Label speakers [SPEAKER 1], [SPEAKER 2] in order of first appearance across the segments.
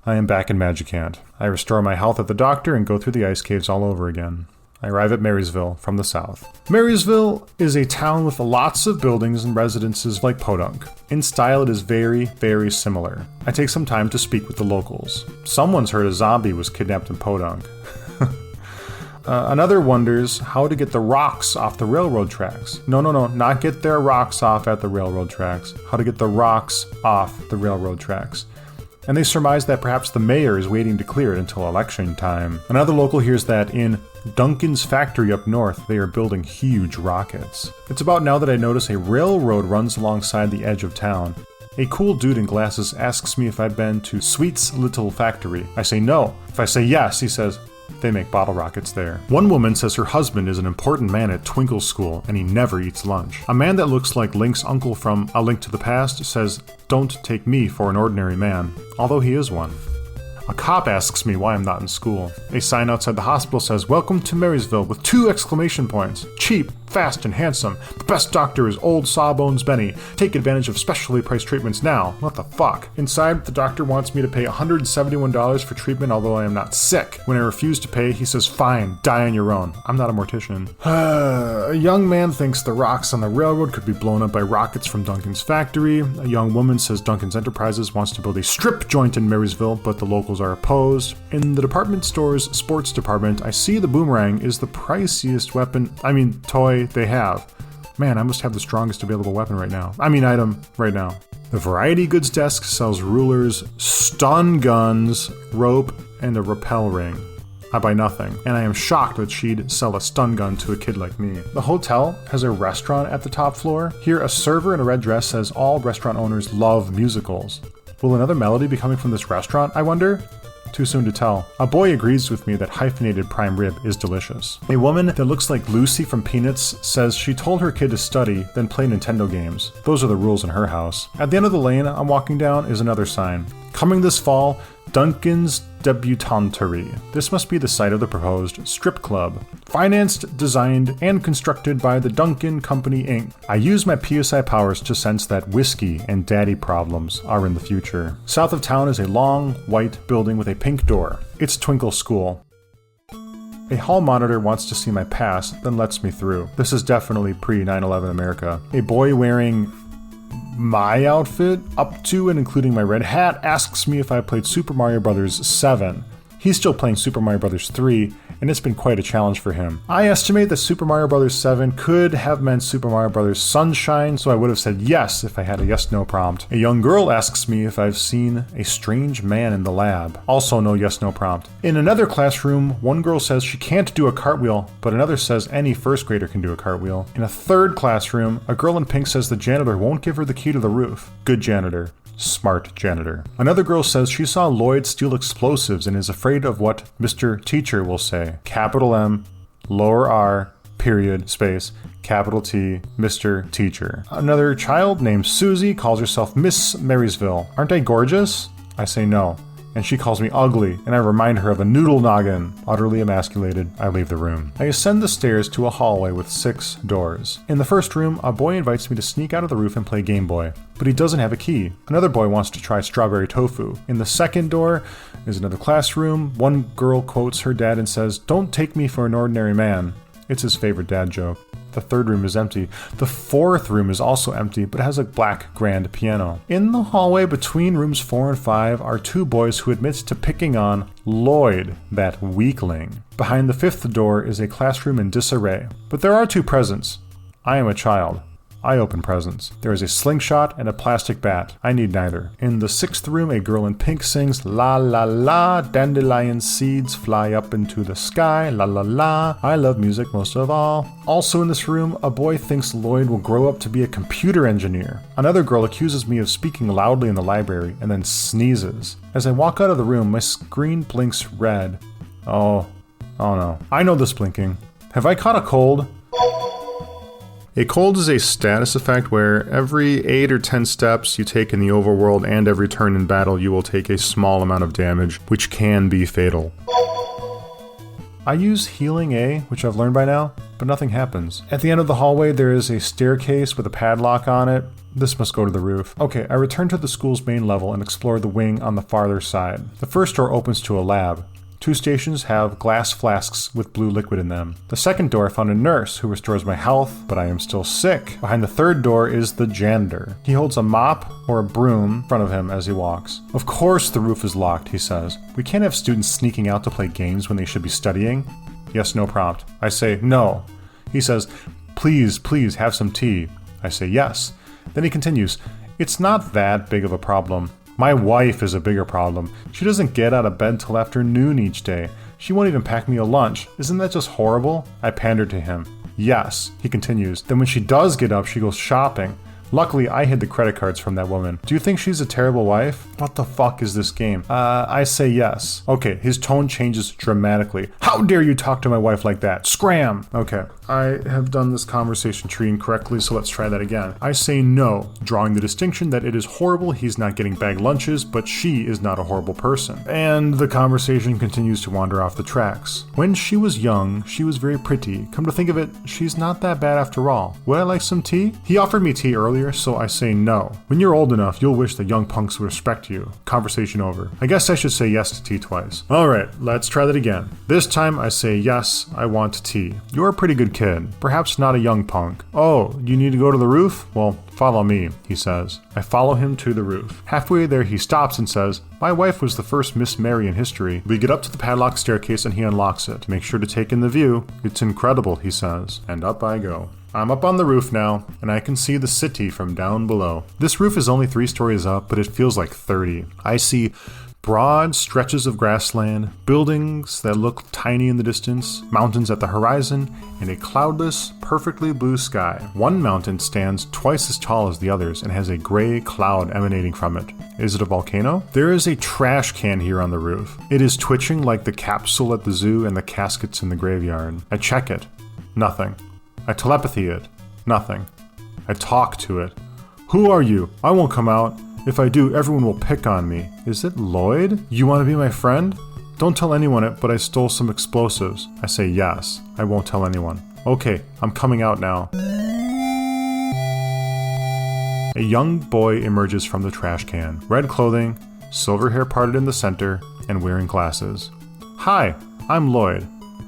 [SPEAKER 1] I am back in Magicant. I restore my health at the doctor and go through the ice caves all over again. I arrive at Marysville from the south. Marysville is a town with lots of buildings and residences like Podunk. In style, it is very, very similar. I take some time to speak with the locals. Someone's heard a zombie was kidnapped in Podunk. Another wonders how to get the rocks off the railroad tracks. No, not get their rocks off at the railroad tracks. How to get the rocks off the railroad tracks. And they surmise that perhaps the mayor is waiting to clear it until election time. Another local hears that in Duncan's factory up north, they are building huge rockets. It's about now that I notice a railroad runs alongside the edge of town. A cool dude in glasses asks me if I've been to Sweet's little factory. I say no. If I say yes, he says, they make bottle rockets there. One woman says her husband is an important man at Twinkle School and he never eats lunch. A man that looks like Link's uncle from A Link to the Past says, don't take me for an ordinary man, although he is one. A cop asks me why I'm not in school. A sign outside the hospital says, welcome to Marysville with 2 exclamation points. Cheap, fast, and handsome. The best doctor is old Sawbones Benny. Take advantage of specially priced treatments now. What the fuck? Inside, the doctor wants me to pay $171 for treatment although I am not sick. When I refuse to pay, he says, fine, die on your own. I'm not a mortician. A young man thinks the rocks on the railroad could be blown up by rockets from Duncan's factory. A young woman says Duncan's Enterprises wants to build a strip joint in Marysville, but the locals are opposed. In the department store's sports department, I see the boomerang is the priciest toy they have. Man, I must have the strongest available item right now. The variety goods desk sells rulers, stun guns, rope, and a rappel ring. I buy nothing, and I am shocked that she'd sell a stun gun to a kid like me. The hotel has a restaurant at the top floor. Here, a server in a red dress says all restaurant owners love musicals. Will another melody be coming from this restaurant, I wonder? Too soon to tell. A boy agrees with me that hyphenated prime rib is delicious. A woman that looks like Lucy from Peanuts says she told her kid to study, then play Nintendo games. Those are the rules in her house. At the end of the lane I'm walking down is another sign. Coming this fall, Duncan's Debutantery. This must be the site of the proposed strip club. Financed, designed, and constructed by the Duncan Company, Inc. I use my PSI powers to sense that whiskey and daddy problems are in the future. South of town is a long, white building with a pink door. It's Twinkle School. A hall monitor wants to see my pass, then lets me through. This is definitely pre-9/11 America. A boy wearing my outfit, up to and including my red hat, asks me if I played Super Mario Bros. 7. He's still playing Super Mario Bros. 3, and it's been quite a challenge for him. I estimate that Super Mario Bros. 7 could have meant Super Mario Bros. Sunshine, so I would have said yes if I had a yes-no prompt. A young girl asks me if I've seen a strange man in the lab. Also no yes-no prompt. In another classroom, one girl says she can't do a cartwheel, but another says any first grader can do a cartwheel. In a third classroom, a girl in pink says the janitor won't give her the key to the roof. Good janitor. Smart janitor. Another girl says she saw Lloyd steal explosives and is afraid of what Mr. Teacher will say. Capital M, lower R, period, space, capital T, Mr. Teacher. Another child named Susie calls herself Miss Marysville. Aren't I gorgeous? I say no. And she calls me ugly, and I remind her of a noodle noggin. Utterly emasculated, I leave the room. I ascend the stairs to a hallway with 6 doors. In the first room, a boy invites me to sneak out of the roof and play Game Boy, but he doesn't have a key. Another boy wants to try strawberry tofu. In the second door is another classroom. One girl quotes her dad and says, "Don't take me for an ordinary man." It's his favorite dad joke. The third room is empty. The fourth room is also empty, but has a black grand piano. In the hallway between rooms 4 and 5 are 2 boys who admit to picking on Lloyd, that weakling. Behind the 5th door is a classroom in disarray. But there are 2 presents. I am a child. I open presents. There is a slingshot and a plastic bat. I need neither. In the 6th room, a girl in pink sings la la la, dandelion seeds fly up into the sky, la la la, I love music most of all. Also in this room, a boy thinks Lloyd will grow up to be a computer engineer. Another girl accuses me of speaking loudly in the library and then sneezes. As I walk out of the room, my screen blinks red. Oh no. I know this blinking. Have I caught a cold? A cold is a status effect where every 8 or 10 steps you take in the overworld and every turn in battle you will take a small amount of damage, which can be fatal. I use Healing A, which I've learned by now, but nothing happens. At the end of the hallway there is a staircase with a padlock on it. This must go to the roof. Okay, I return to the school's main level and explore the wing on the farther side. The first door opens to a lab. 2 stations have glass flasks with blue liquid in them. The second door I found a nurse who restores my health, but I am still sick. Behind the third door is the janitor. He holds a mop or a broom in front of him as he walks. Of course the roof is locked, he says. We can't have students sneaking out to play games when they should be studying. Yes, no prompt. I say, no. He says, please have some tea. I say, yes. Then he continues, it's not that big of a problem. My wife is a bigger problem. She doesn't get out of bed till after noon each day. She won't even pack me a lunch. Isn't that just horrible? I pander to him. Yes, he continues. Then when she does get up, she goes shopping. Luckily, I hid the credit cards from that woman. Do you think she's a terrible wife? What the fuck is this game? I say yes. Okay, his tone changes dramatically. How dare you talk to my wife like that? Scram! Okay, I have done this conversation tree incorrectly, so let's try that again. I say no, drawing the distinction that it is horrible he's not getting bagged lunches, but she is not a horrible person. And the conversation continues to wander off the tracks. When she was young, she was very pretty. Come to think of it, she's not that bad after all. Would I like some tea? He offered me tea earlier, so I say no. When you're old enough, you'll wish that young punks would respect you. Conversation over. I guess I should say yes to tea twice. Alright, let's try that again. This time I say yes, I want tea. You're a pretty good kid. Perhaps not a young punk. Oh, you need to go to the roof? Well, follow me, he says. I follow him to the roof. Halfway there he stops and says, my wife was the first Miss Mary in history. We get up to the padlocked staircase and he unlocks it. Make sure to take in the view. It's incredible, he says. And up I go. I'm up on the roof now, and I can see the city from down below. This roof is only 3 stories up, but it feels like 30. I see broad stretches of grassland, buildings that look tiny in the distance, mountains at the horizon, and a cloudless, perfectly blue sky. One mountain stands twice as tall as the others and has a gray cloud emanating from it. Is it a volcano? There is a trash can here on the roof. It is twitching like the capsule at the zoo and the caskets in the graveyard. I check it. Nothing. I telepathy it. Nothing. I talk to it. Who are you? I won't come out. If I do, everyone will pick on me. Is it Lloyd? You want to be my friend? Don't tell anyone it, but I stole some explosives. I say yes. I won't tell anyone. Okay, I'm coming out now. A young boy emerges from the trash can. Red clothing, silver hair parted in the center, and wearing glasses. Hi, I'm Lloyd.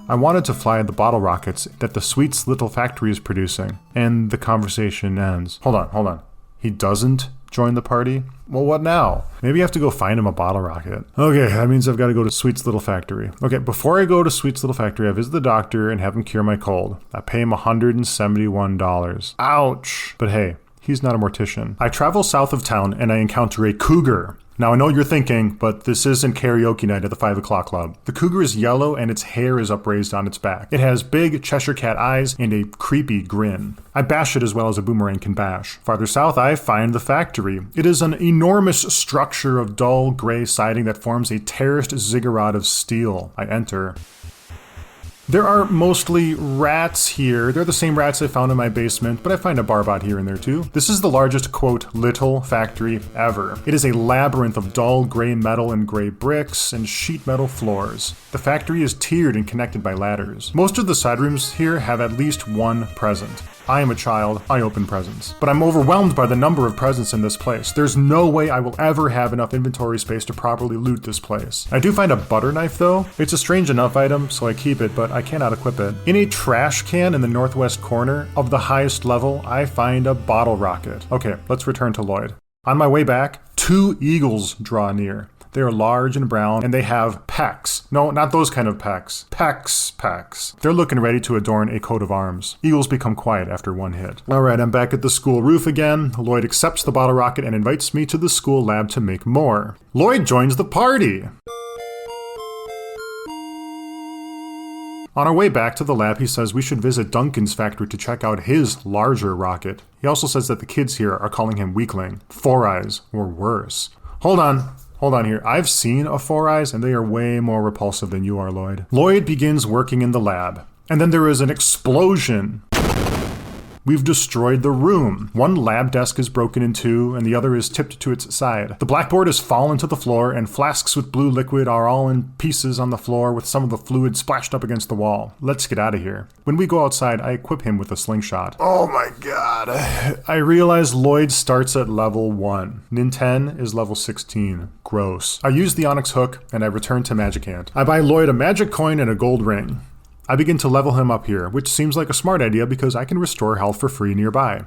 [SPEAKER 1] I wanted to fly the bottle rockets that the Sweets Little Factory is producing. And the conversation ends. Hold on. He doesn't join the party? Well, what now? Maybe I have to go find him a bottle rocket. Okay, that means I've got to go to Sweets Little Factory. Okay, before I go to Sweets Little Factory, I visit the doctor and have him cure my cold. I pay him $171. Ouch! But hey, he's not a mortician. I travel south of town and I encounter a cougar. Now I know you're thinking, but this isn't karaoke night at the 5 o'clock club. The cougar is yellow and its hair is upraised on its back. It has big Cheshire cat eyes and a creepy grin. I bash it as well as a boomerang can bash. Farther south, I find the factory. It is an enormous structure of dull gray siding that forms a terraced ziggurat of steel. I enter. There are mostly rats here. They're the same rats I found in my basement, but I find a barbot here and there too. This is the largest, quote, little factory ever. It is a labyrinth of dull gray metal and gray bricks and sheet metal floors. The factory is tiered and connected by ladders. Most of the side rooms here have at least one present. I am a child, I open presents. But I'm overwhelmed by the number of presents in this place. There's no way I will ever have enough inventory space to properly loot this place. I do find a butter knife though. It's a strange enough item, so I keep it, but I cannot equip it. In a trash can in the northwest corner of the highest level, I find a bottle rocket. Okay, let's return to Lloyd. On my way back, 2 eagles draw near. They are large and brown, and they have pecks. No, not those kind of pecks. Pecks. They're looking ready to adorn a coat of arms. Eagles become quiet after 1 hit. Alright, I'm back at the school roof again. Lloyd accepts the bottle rocket and invites me to the school lab to make more. Lloyd joins the party! On our way back to the lab, he says we should visit Duncan's factory to check out his larger rocket. He also says that the kids here are calling him weakling, 4 Eyes, or worse. Hold on here. I've seen a 4 Eyes and they are way more repulsive than you are, Lloyd. Lloyd begins working in the lab. And then there is an explosion. We've destroyed the room. One lab desk is broken in two, and the other is tipped to its side. The blackboard has fallen to the floor, and flasks with blue liquid are all in pieces on the floor with some of the fluid splashed up against the wall. Let's get out of here. When we go outside, I equip him with a slingshot. Oh my god. I realize Lloyd starts at level 1. Nintendo is level 16. Gross. I use the Onyx hook, and I return to Magic Hand. I buy Lloyd a magic coin and a gold ring. I begin to level him up here, which seems like a smart idea because I can restore health for free nearby.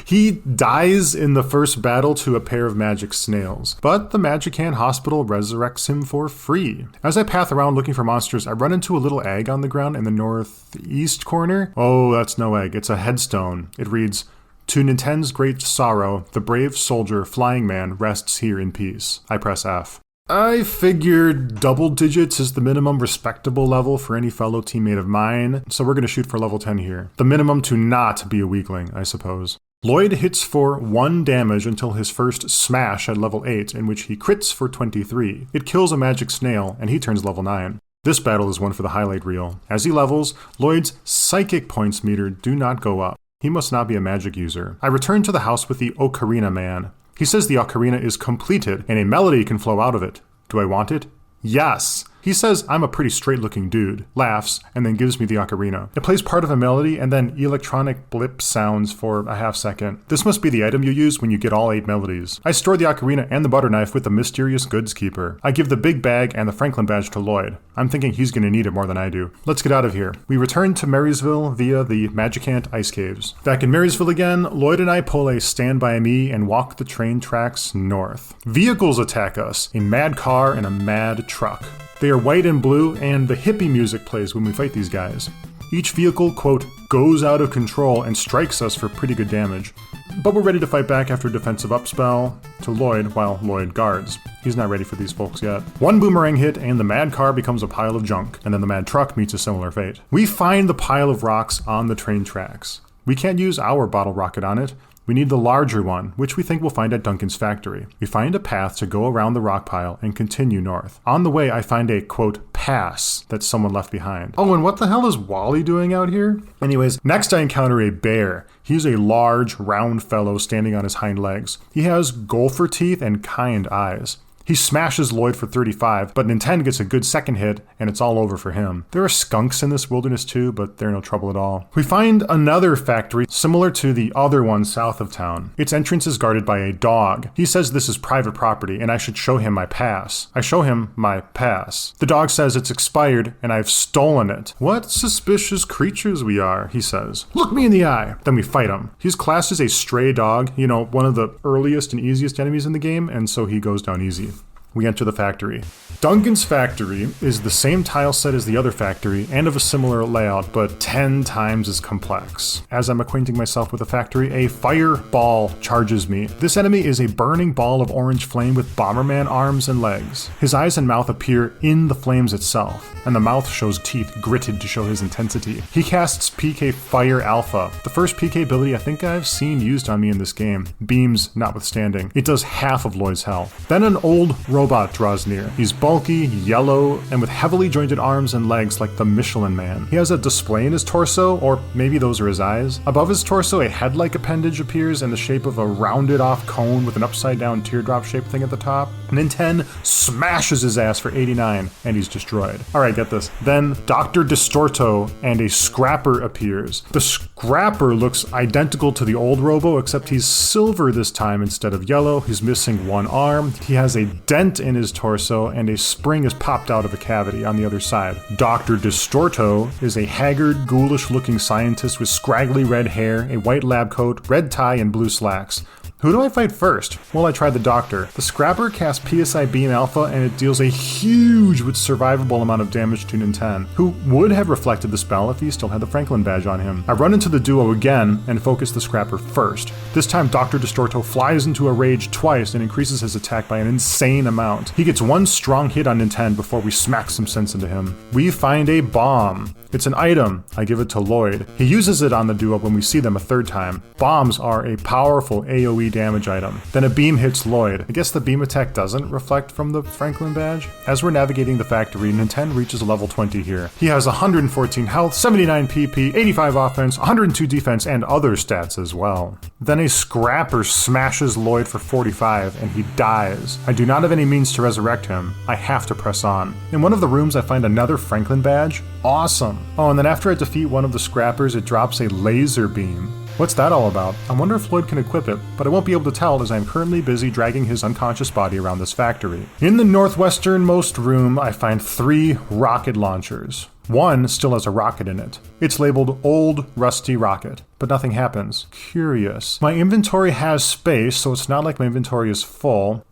[SPEAKER 1] He dies in the first battle to a pair of magic snails, but the Magic Hand Hospital resurrects him for free. As I path around looking for monsters, I run into a little egg on the ground in the northeast corner. Oh, that's no egg, it's a headstone. It reads, "To Nintendo's great sorrow, the brave soldier Flying Man rests here in peace." I press F. I figured double digits is the minimum respectable level for any fellow teammate of mine, so we're going to shoot for level 10 here. The minimum to not be a weakling, I suppose. Lloyd hits for 1 damage until his first smash at level 8, in which he crits for 23. It kills a magic snail, and he turns level 9. This battle is one for the highlight reel. As he levels, Lloyd's psychic points meter do not go up. He must not be a magic user. I return to the house with the Ocarina Man. He says the ocarina is completed and a melody can flow out of it. Do I want it? Yes. He says I'm a pretty straight-looking dude, laughs, and then gives me the ocarina. It plays part of a melody and then electronic blip sounds for a half second. This must be the item you use when you get all 8 melodies. I store the ocarina and the butter knife with the mysterious goods keeper. I give the big bag and the Franklin badge to Lloyd. I'm thinking he's going to need it more than I do. Let's get out of here. We return to Marysville via the Magic Hand Ice Caves. Back in Marysville again, Lloyd and I pull a Stand By Me and walk the train tracks north. Vehicles attack us, a mad car and a mad truck. They are white and blue, and the hippie music plays when we fight these guys. Each vehicle, quote, goes out of control and strikes us for pretty good damage. But we're ready to fight back after a defensive upspell to Lloyd while Lloyd guards. He's not ready for these folks yet. One boomerang hit and the mad car becomes a pile of junk, and then the mad truck meets a similar fate. We find the pile of rocks on the train tracks. We can't use our bottle rocket on it. We need the larger one, which we think we'll find at Duncan's factory. We find a path to go around the rock pile and continue north. On the way, I find a, quote, pass that someone left behind. Oh, and what the hell is Wally doing out here? Anyways, next I encounter a bear. He's a large, round fellow standing on his hind legs. He has gopher teeth and kind eyes. He smashes Lloyd for 35, but Nintendo gets a good second hit, and it's all over for him. There are skunks in this wilderness too, but they're no trouble at all. We find another factory similar to the other one south of town. Its entrance is guarded by a dog. He says this is private property, and I should show him my pass. I show him my pass. The dog says it's expired, and I've stolen it. What suspicious creatures we are, he says. Look me in the eye. Then we fight him. He's classed as a stray dog, you know, one of the earliest and easiest enemies in the game, and so he goes down easy. We enter the factory. Duncan's factory is the same tile set as the other factory and of a similar layout, but 10 times as complex. As I'm acquainting myself with the factory, a fireball charges me. This enemy is a burning ball of orange flame with Bomberman arms and legs. His eyes and mouth appear in the flames itself, and the mouth shows teeth gritted to show his intensity. He casts PK Fire Alpha, the first PK ability I think I've seen used on me in this game, beams notwithstanding. It does half of Lloyd's health. Then an old robot draws near. He's bulky, yellow, and with heavily jointed arms and legs like the Michelin Man. He has a display in his torso, or maybe those are his eyes. Above his torso, a head-like appendage appears in the shape of a rounded-off cone with an upside-down teardrop-shaped thing at the top. Nintendo smashes his ass for 89, and he's destroyed. Alright, get this. Then Dr. Distorto and a Scrapper appears. The Scrapper looks identical to the old Robo, except he's silver this time instead of yellow. He's missing one arm. He has a dent in his torso, and a spring has popped out of a cavity on the other side. Dr. Distorto is a haggard, ghoulish-looking scientist with scraggly red hair, a white lab coat, red tie, and blue slacks. Who do I fight first? Well, I tried the doctor. The Scrapper casts PSI Beam Alpha, and it deals a huge but survivable amount of damage to Nintendo, who would have reflected the spell if he still had the Franklin badge on him. I run into the duo again and focus the Scrapper first. This time, Dr. Distorto flies into a rage twice and increases his attack by an insane amount. He gets one strong hit on Nintendo before we smack some sense into him. We find a bomb. It's an item. I give it to Lloyd. He uses it on the duo when we see them a third time. Bombs are a powerful AoE damage item. Then a beam hits Lloyd. I guess the beam attack doesn't reflect from the Franklin badge. As we're navigating the factory, Nintendo reaches level 20 here. He has 114 health, 79 PP, 85 offense, 102 defense, and other stats as well. Then a scrapper smashes Lloyd for 45 and he dies. I do not have any means to resurrect him. I have to press on. In one of the rooms I find another Franklin badge. Awesome. Oh, and then after I defeat one of the scrappers, it drops a laser beam. What's that all about? I wonder if Lloyd can equip it, but I won't be able to tell as I'm currently busy dragging his unconscious body around this factory. In the northwesternmost room, I find 3 rocket launchers. One still has a rocket in it. It's labeled Old Rusty Rocket, but nothing happens. Curious. My inventory has space, so it's not like my inventory is full.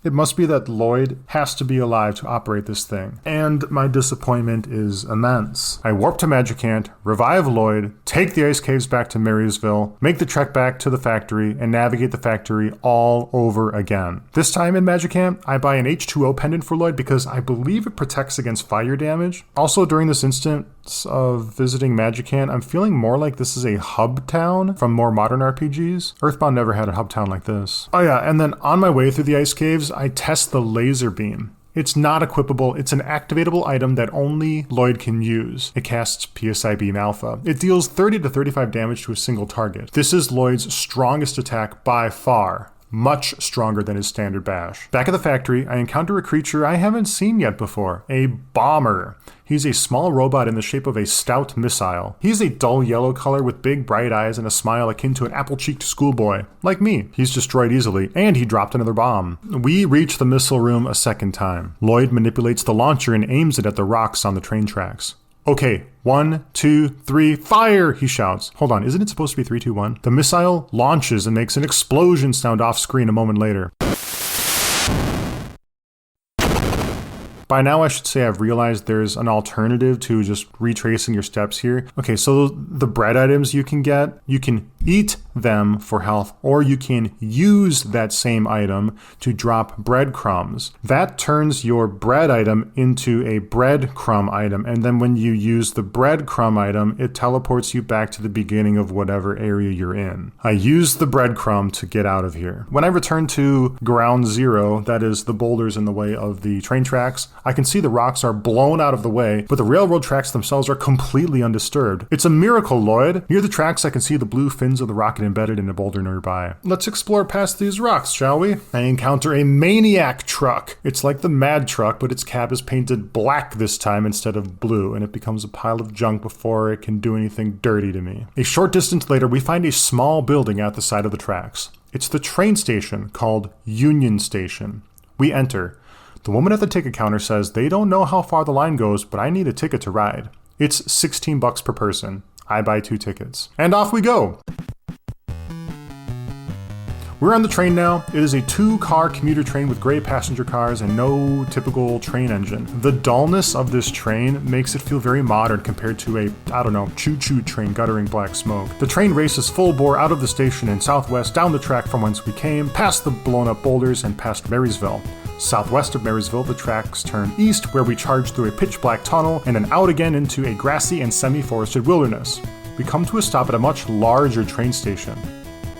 [SPEAKER 1] It must be that Lloyd has to be alive to operate this thing. And my disappointment is immense. I warp to Magicant, revive Lloyd, take the ice caves back to Marysville, make the trek back to the factory, and navigate the factory all over again. This time in Magicant, I buy an H2O pendant for Lloyd because I believe it protects against fire damage. Also, during this instance of visiting Magicant, I'm feeling more like this is a hub town from more modern RPGs. EarthBound never had a hub town like this. Oh yeah, and then on my way through the ice caves, I test the laser beam. It's not equipable, it's an activatable item that only Lloyd can use. It casts PSI Beam Alpha. It deals 30 to 35 damage to a single target. This is Lloyd's strongest attack by far. Much stronger than his standard bash. Back at the factory, I encounter a creature I haven't seen yet before, a bomber. He's a small robot in the shape of a stout missile. He's a dull yellow color with big bright eyes and a smile akin to an apple-cheeked schoolboy. Like me, he's destroyed easily, and he dropped another bomb. We reach the missile room a second time. Lloyd manipulates the launcher and aims it at the rocks on the train tracks. Okay, 1, 2, 3, fire, he shouts. Hold on, isn't it supposed to be 3, 2, 1? The missile launches and makes an explosion sound off screen a moment later. By now I should say I've realized there's an alternative to just retracing your steps here. Okay, so the bread items you can get, you can eat them for health, or you can use that same item to drop breadcrumbs. That turns your bread item into a breadcrumb item, and then when you use the breadcrumb item, it teleports you back to the beginning of whatever area you're in. I use the breadcrumb to get out of here. When I return to ground zero, that is the boulders in the way of the train tracks, I can see the rocks are blown out of the way, but the railroad tracks themselves are completely undisturbed. It's a miracle, Lloyd. Near the tracks, I can see the blue fins of the rocket embedded in a boulder nearby. Let's explore past these rocks, shall we? I encounter a maniac truck. It's like the Mad Truck, but its cab is painted black this time instead of blue, and it becomes a pile of junk before it can do anything dirty to me. A short distance later, we find a small building at the side of the tracks. It's the train station called Union Station. We enter. The woman at the ticket counter says they don't know how far the line goes, but I need a ticket to ride. It's $16 per person. I buy 2 tickets. And off we go! We're on the train now. It is a 2-car commuter train with gray passenger cars and no typical train engine. The dullness of this train makes it feel very modern compared to a, choo-choo train guttering black smoke. The train races full bore out of the station in southwest, down the track from whence we came, past the blown up boulders and past Marysville. Southwest of Marysville, the tracks turn east where we charge through a pitch black tunnel and then out again into a grassy and semi-forested wilderness. We come to a stop at a much larger train station.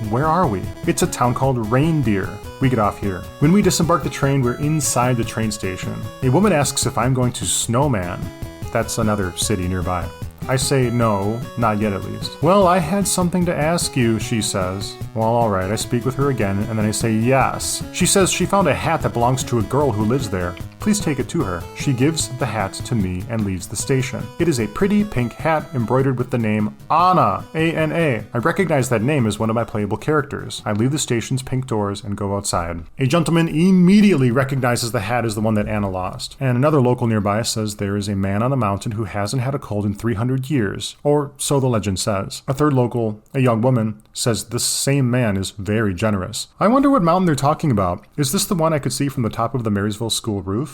[SPEAKER 1] Where are we? It's a town called Reindeer. We get off here. When we disembark the train, we're inside the train station. A woman asks if I'm going to Snowman. That's another city nearby. I say no, not yet at least. Well, I had something to ask you, she says. Well, alright, I speak with her again, and then I say yes. She says she found a hat that belongs to a girl who lives there. Please take it to her. She gives the hat to me and leaves the station. It is a pretty pink hat embroidered with the name Anna, A-N-A. I recognize that name as one of my playable characters. I leave the station's pink doors and go outside. A gentleman immediately recognizes the hat as the one that Anna lost. And another local nearby says there is a man on a mountain who hasn't had a cold in 300 years, or so the legend says. A third local, a young woman, says the same man is very generous. I wonder what mountain they're talking about. Is this the one I could see from the top of the Marysville school roof?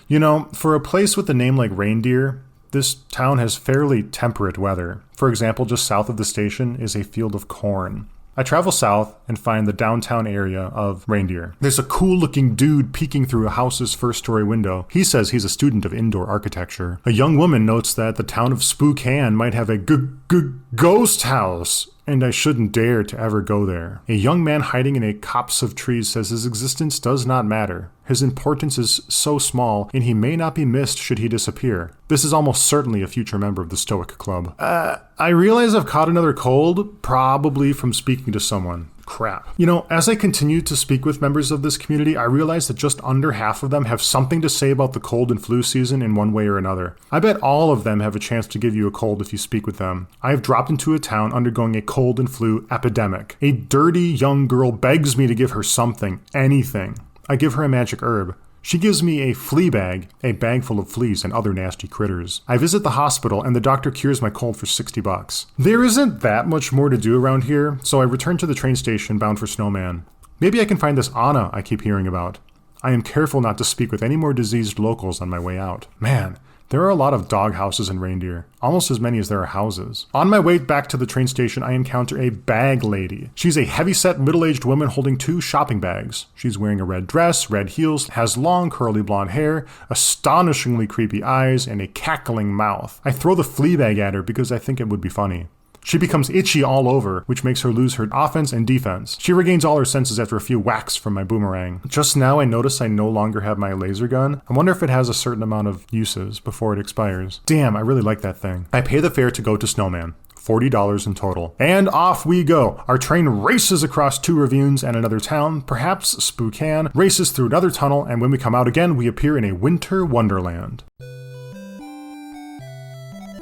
[SPEAKER 1] You know, for a place with a name like Reindeer, this town has fairly temperate weather. For example, just south of the station is a field of corn. I travel south and find the downtown area of Reindeer. There's a cool-looking dude peeking through a house's first-story window. He says he's a student of indoor architecture. A young woman notes that the town of Spokane might have a ghost house. and I shouldn't dare to ever go there. A young man hiding in a copse of trees says his existence does not matter. His importance is so small, and he may not be missed should he disappear. This is almost certainly a future member of the Stoic Club. I realize I've caught another cold, probably from speaking to someone. Crap. You know, as I continue to speak with members of this community, I realize that just under half of them have something to say about the cold and flu season in one way or another. I bet all of them have a chance to give you a cold if you speak with them. I have dropped into a town undergoing a cold and flu epidemic. A dirty young girl begs me to give her something, anything. I give her a magic herb. She gives me a flea bag, a bag full of fleas and other nasty critters. I visit the hospital and the doctor cures my cold for $60. There isn't that much more to do around here, so I return to the train station bound for Snowman. Maybe I can find this Anna I keep hearing about. I am careful not to speak with any more diseased locals on my way out. Man, there are a lot of dog houses in Reindeer, almost as many as there are houses. On my way back to the train station, I encounter a bag lady. She's a heavy-set, middle-aged woman holding 2 shopping bags. She's wearing a red dress, red heels, has long curly blonde hair, astonishingly creepy eyes, and a cackling mouth. I throw the flea bag at her because I think it would be funny. She becomes itchy all over, which makes her lose her offense and defense. She regains all her senses after a few whacks from my boomerang. Just now I notice I no longer have my laser gun. I wonder if it has a certain amount of uses before it expires. Damn, I really like that thing. I pay the fare to go to Snowman. $40 in total. And off we go. Our train races across 2 ravines and another town, perhaps Spokane, races through another tunnel, and when we come out again, we appear in a winter wonderland.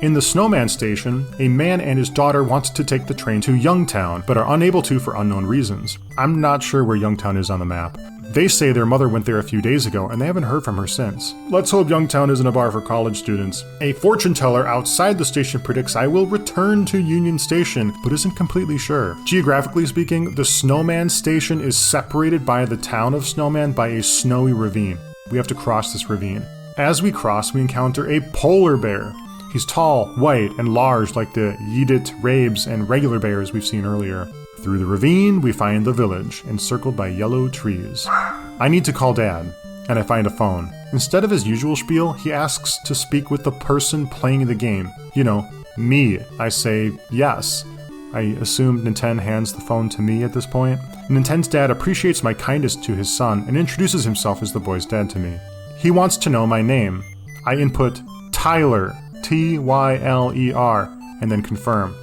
[SPEAKER 1] In the Snowman station, a man and his daughter want to take the train to Youngtown, but are unable to for unknown reasons. I'm not sure where Youngtown is on the map. They say their mother went there a few days ago, and they haven't heard from her since. Let's hope Youngtown isn't a bar for college students. A fortune teller outside the station predicts I will return to Union Station, but isn't completely sure. Geographically speaking, the Snowman station is separated by the town of Snowman by a snowy ravine. We have to cross this ravine. As we cross, we encounter a polar bear. He's tall, white, and large like the Yidit, Rabes, and regular bears we've seen earlier. Through the ravine, we find the village, encircled by yellow trees. I need to call Dad, and I find a phone. Instead of his usual spiel, he asks to speak with the person playing the game. You know, me. I say yes. I assume Nintendo hands the phone to me at this point. Nintendo's dad appreciates my kindness to his son and introduces himself as the boy's dad to me. He wants to know my name. I input Tyler. Tyler, and then confirm.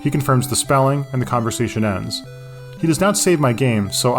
[SPEAKER 1] He confirms the spelling, and the conversation ends. He does not save my game, so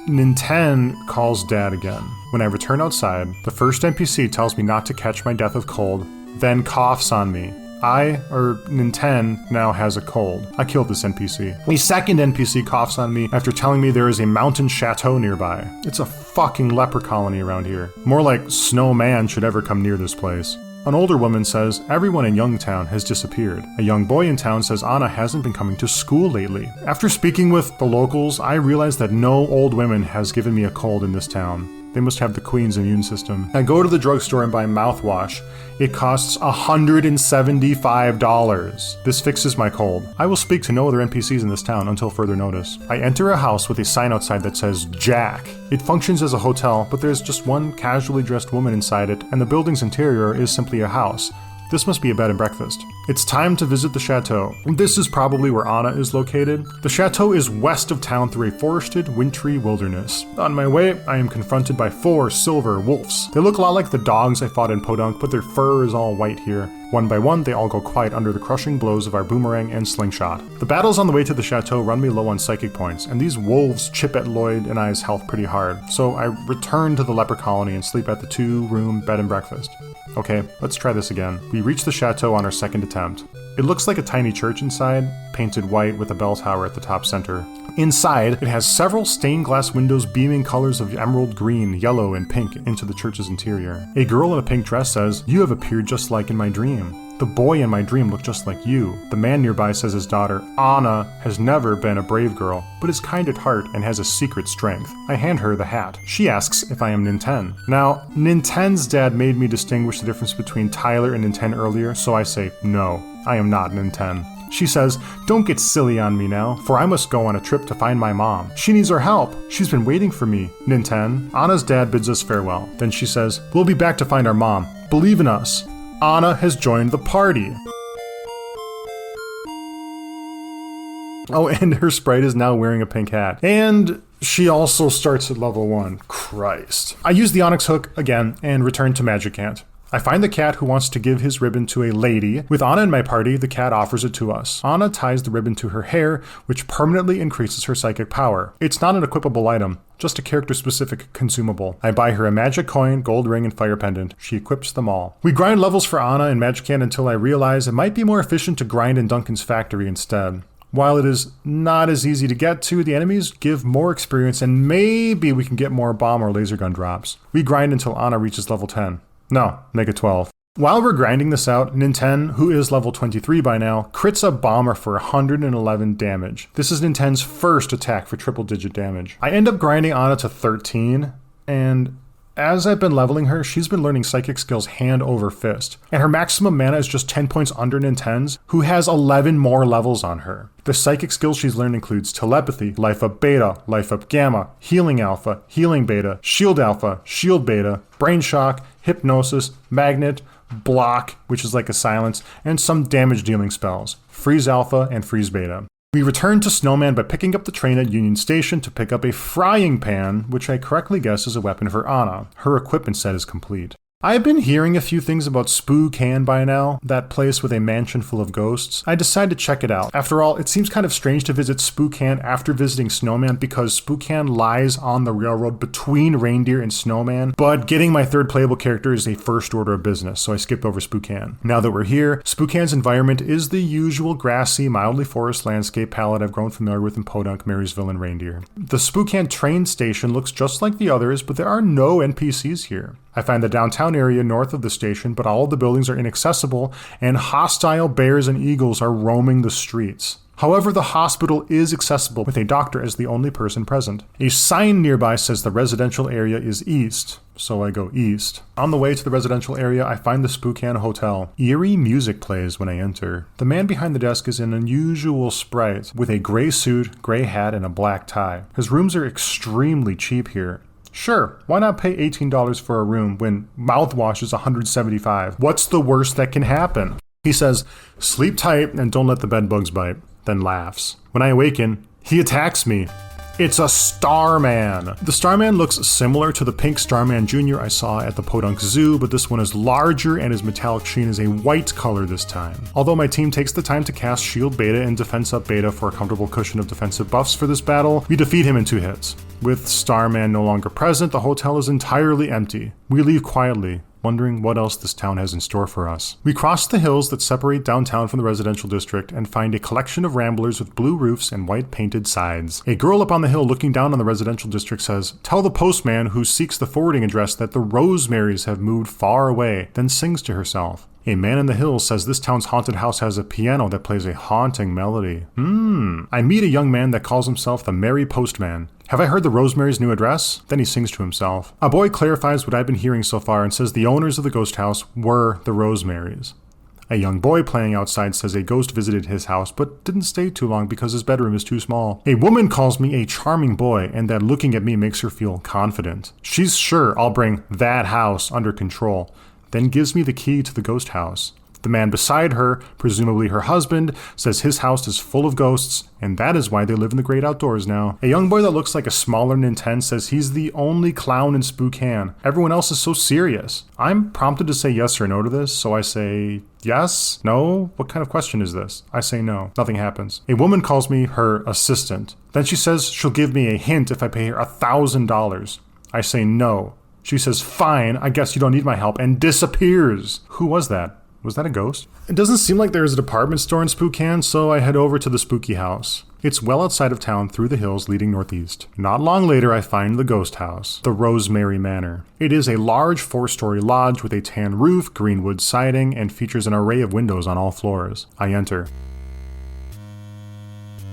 [SPEAKER 1] Nintendo calls Dad again. When I return outside, the first NPC tells me not to catch my death of cold, then coughs on me. Nintendo now has a cold. I killed this NPC. A second NPC coughs on me after telling me there is a mountain chateau nearby. It's a fucking leper colony around here. More like Snowman should ever come near this place. An older woman says everyone in Youngtown has disappeared. A young boy in town says Anna hasn't been coming to school lately. After speaking with the locals, I realize that no old woman has given me a cold in this town. They must have the Queen's immune system. I go to the drugstore and buy mouthwash. It costs $175. This fixes my cold. I will speak to no other NPCs in this town until further notice. I enter a house with a sign outside that says Jack. It functions as a hotel, but there's just one casually dressed woman inside it, and the building's interior is simply a house. This must be a bed and breakfast. It's time to visit the chateau. This is probably where Anna is located. The chateau is west of town through a forested, wintry wilderness. On my way, I am confronted by 4 silver wolves. They look a lot like the dogs I fought in Podunk, but their fur is all white here. One by one, they all go quiet under the crushing blows of our boomerang and slingshot. The battles on the way to the chateau run me low on psychic points, and these wolves chip at Lloyd and I's health pretty hard, so I return to the leper colony and sleep at the 2-room bed and breakfast. Okay, let's try this again. We reach the chateau on our second attempt. It looks like a tiny church inside, painted white with a bell tower at the top center. Inside, it has several stained glass windows beaming colors of emerald green, yellow, and pink into the church's interior. A girl in a pink dress says, "You have appeared just like in my dream. The boy in my dream looked just like you." The man nearby says his daughter, Anna, has never been a brave girl, but is kind at heart and has a secret strength. I hand her the hat. She asks if I am Nintendo. Now, Nintendo's dad made me distinguish the difference between Tyler and Nintendo earlier, so I say, no, I am not Nintendo. She says, "Don't get silly on me now, for I must go on a trip to find my mom. She needs our help. She's been waiting for me." Nintendo. Anna's dad bids us farewell. Then she says, "We'll be back to find our mom. Believe in us." Anna has joined the party. Oh, and her sprite is now wearing a pink hat. And she also starts at level 1. Christ. I use the Onyx hook again and return to Magic Ant. I find the cat who wants to give his ribbon to a lady. With Anna in my party, the cat offers it to us. Anna ties the ribbon to her hair, which permanently increases her psychic power. It's not an equipable item, just a character-specific consumable. I buy her a magic coin, gold ring, and fire pendant. She equips them all. We grind levels for Anna in Magic Ant until I realize it might be more efficient to grind in Duncan's factory instead. While it is not as easy to get to, the enemies give more experience and maybe we can get more bomb or laser gun drops. We grind until Anna reaches level 10. No, make it 12. While we're grinding this out, Nintendo, who is level 23 by now, crits a bomber for 111 damage. This is Nintendo's first attack for triple-digit damage. I end up grinding Anna to 13, and as I've been leveling her, she's been learning psychic skills hand over fist. And her maximum mana is just 10 points under Nintendo's, who has 11 more levels on her. The psychic skills she's learned includes telepathy, life up beta, life up gamma, healing alpha, healing beta, shield alpha, shield beta, brain shock, hypnosis, magnet, block, which is like a silence, and some damage dealing spells, freeze alpha and freeze beta. We return to Snowman by picking up the train at Union Station to pick up a frying pan, which I correctly guess is a weapon for Anna. Her equipment set is complete. I've been hearing a few things about Spookan by now, that place with a mansion full of ghosts. I decided to check it out. After all, it seems kind of strange to visit Spookan after visiting Snowman because Spookan lies on the railroad between Reindeer and Snowman, but getting my third playable character is a first order of business, so I skipped over Spookan. Now that we're here, Spookan's environment is the usual grassy, mildly forest landscape palette I've grown familiar with in Podunk, Marysville, and Reindeer. The Spookan train station looks just like the others, but there are no NPCs here. I find the downtown area north of the station, but all of the buildings are inaccessible, and hostile bears and eagles are roaming the streets. However, the hospital is accessible with a doctor as the only person present. A sign nearby says the residential area is east, so I go east. On the way to the residential area, I find the Spookan Hotel. Eerie music plays when I enter. The man behind the desk is an unusual sprite with a gray suit, gray hat, and a black tie. His rooms are extremely cheap here. Sure, why not pay $18 for a room when mouthwash is $175? What's the worst that can happen? He says, sleep tight and don't let the bed bugs bite, then laughs. When I awaken, he attacks me. It's a Starman. The Starman looks similar to the pink Starman Jr. I saw at the Podunk Zoo, but this one is larger and his metallic sheen is a white color this time. Although my team takes the time to cast Shield Beta and Defense Up Beta for a comfortable cushion of defensive buffs for this battle, we defeat him in 2 hits. With Starman no longer present, the hotel is entirely empty. We leave quietly, wondering what else this town has in store for us. We cross the hills that separate downtown from the residential district and find a collection of ramblers with blue roofs and white painted sides. A girl up on the hill looking down on the residential district says, "Tell the postman who seeks the forwarding address that the Rosemarys have moved far away," then sings to herself. A man in the hills says this town's haunted house has a piano that plays a haunting melody. I meet a young man that calls himself the Merry Postman. Have I heard the Rosemary's new address? Then he sings to himself. A boy clarifies what I've been hearing so far and says the owners of the ghost house were the Rosemarys. A young boy playing outside says a ghost visited his house but didn't stay too long because his bedroom is too small. A woman calls me a charming boy and that looking at me makes her feel confident. She's sure I'll bring that house under control, then gives me the key to the ghost house. The man beside her, presumably her husband, says his house is full of ghosts, and that is why they live in the great outdoors now. A young boy that looks like a smaller Nintendo says he's the only clown in Spookan. Everyone else is so serious. I'm prompted to say yes or no to this, so I say yes? No? What kind of question is this? I say no. Nothing happens. A woman calls me her assistant. Then she says she'll give me a hint if I pay her $1,000. I say no. She says, fine, I guess you don't need my help, and disappears. Who was that? Was that a ghost? It doesn't seem like there is a department store in Spookan, so I head over to the spooky house. It's well outside of town through the hills leading northeast. Not long later, I find the ghost house, the Rosemary Manor. It is a large 4-story lodge with a tan roof, green wood siding, and features an array of windows on all floors. I enter.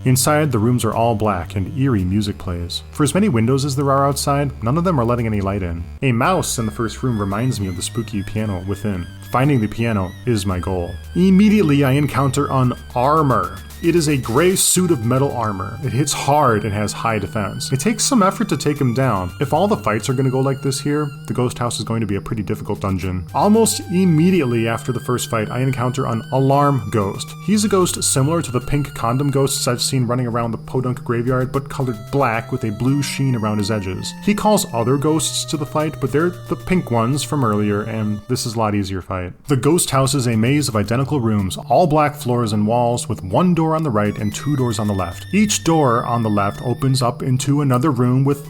[SPEAKER 1] Inside, the rooms are all black and eerie music plays. For as many windows as there are outside, none of them are letting any light in. A mouse in the first room reminds me of the spooky piano within. Finding the piano is my goal. Immediately, I encounter an armor. It is a gray suit of metal armor. It hits hard and has high defense. It takes some effort to take him down. If all the fights are going to go like this here, the ghost house is going to be a pretty difficult dungeon. Almost immediately after the first fight, I encounter an alarm ghost. He's a ghost similar to the pink condom ghosts I've seen running around the podunk graveyard, but colored black with a blue sheen around his edges. He calls other ghosts to the fight, but they're the pink ones from earlier, and this is a lot easier fight. The ghost house is a maze of identical rooms, all black floors and walls, with one door on the right and two doors on the left. Each door on the left opens up into another room with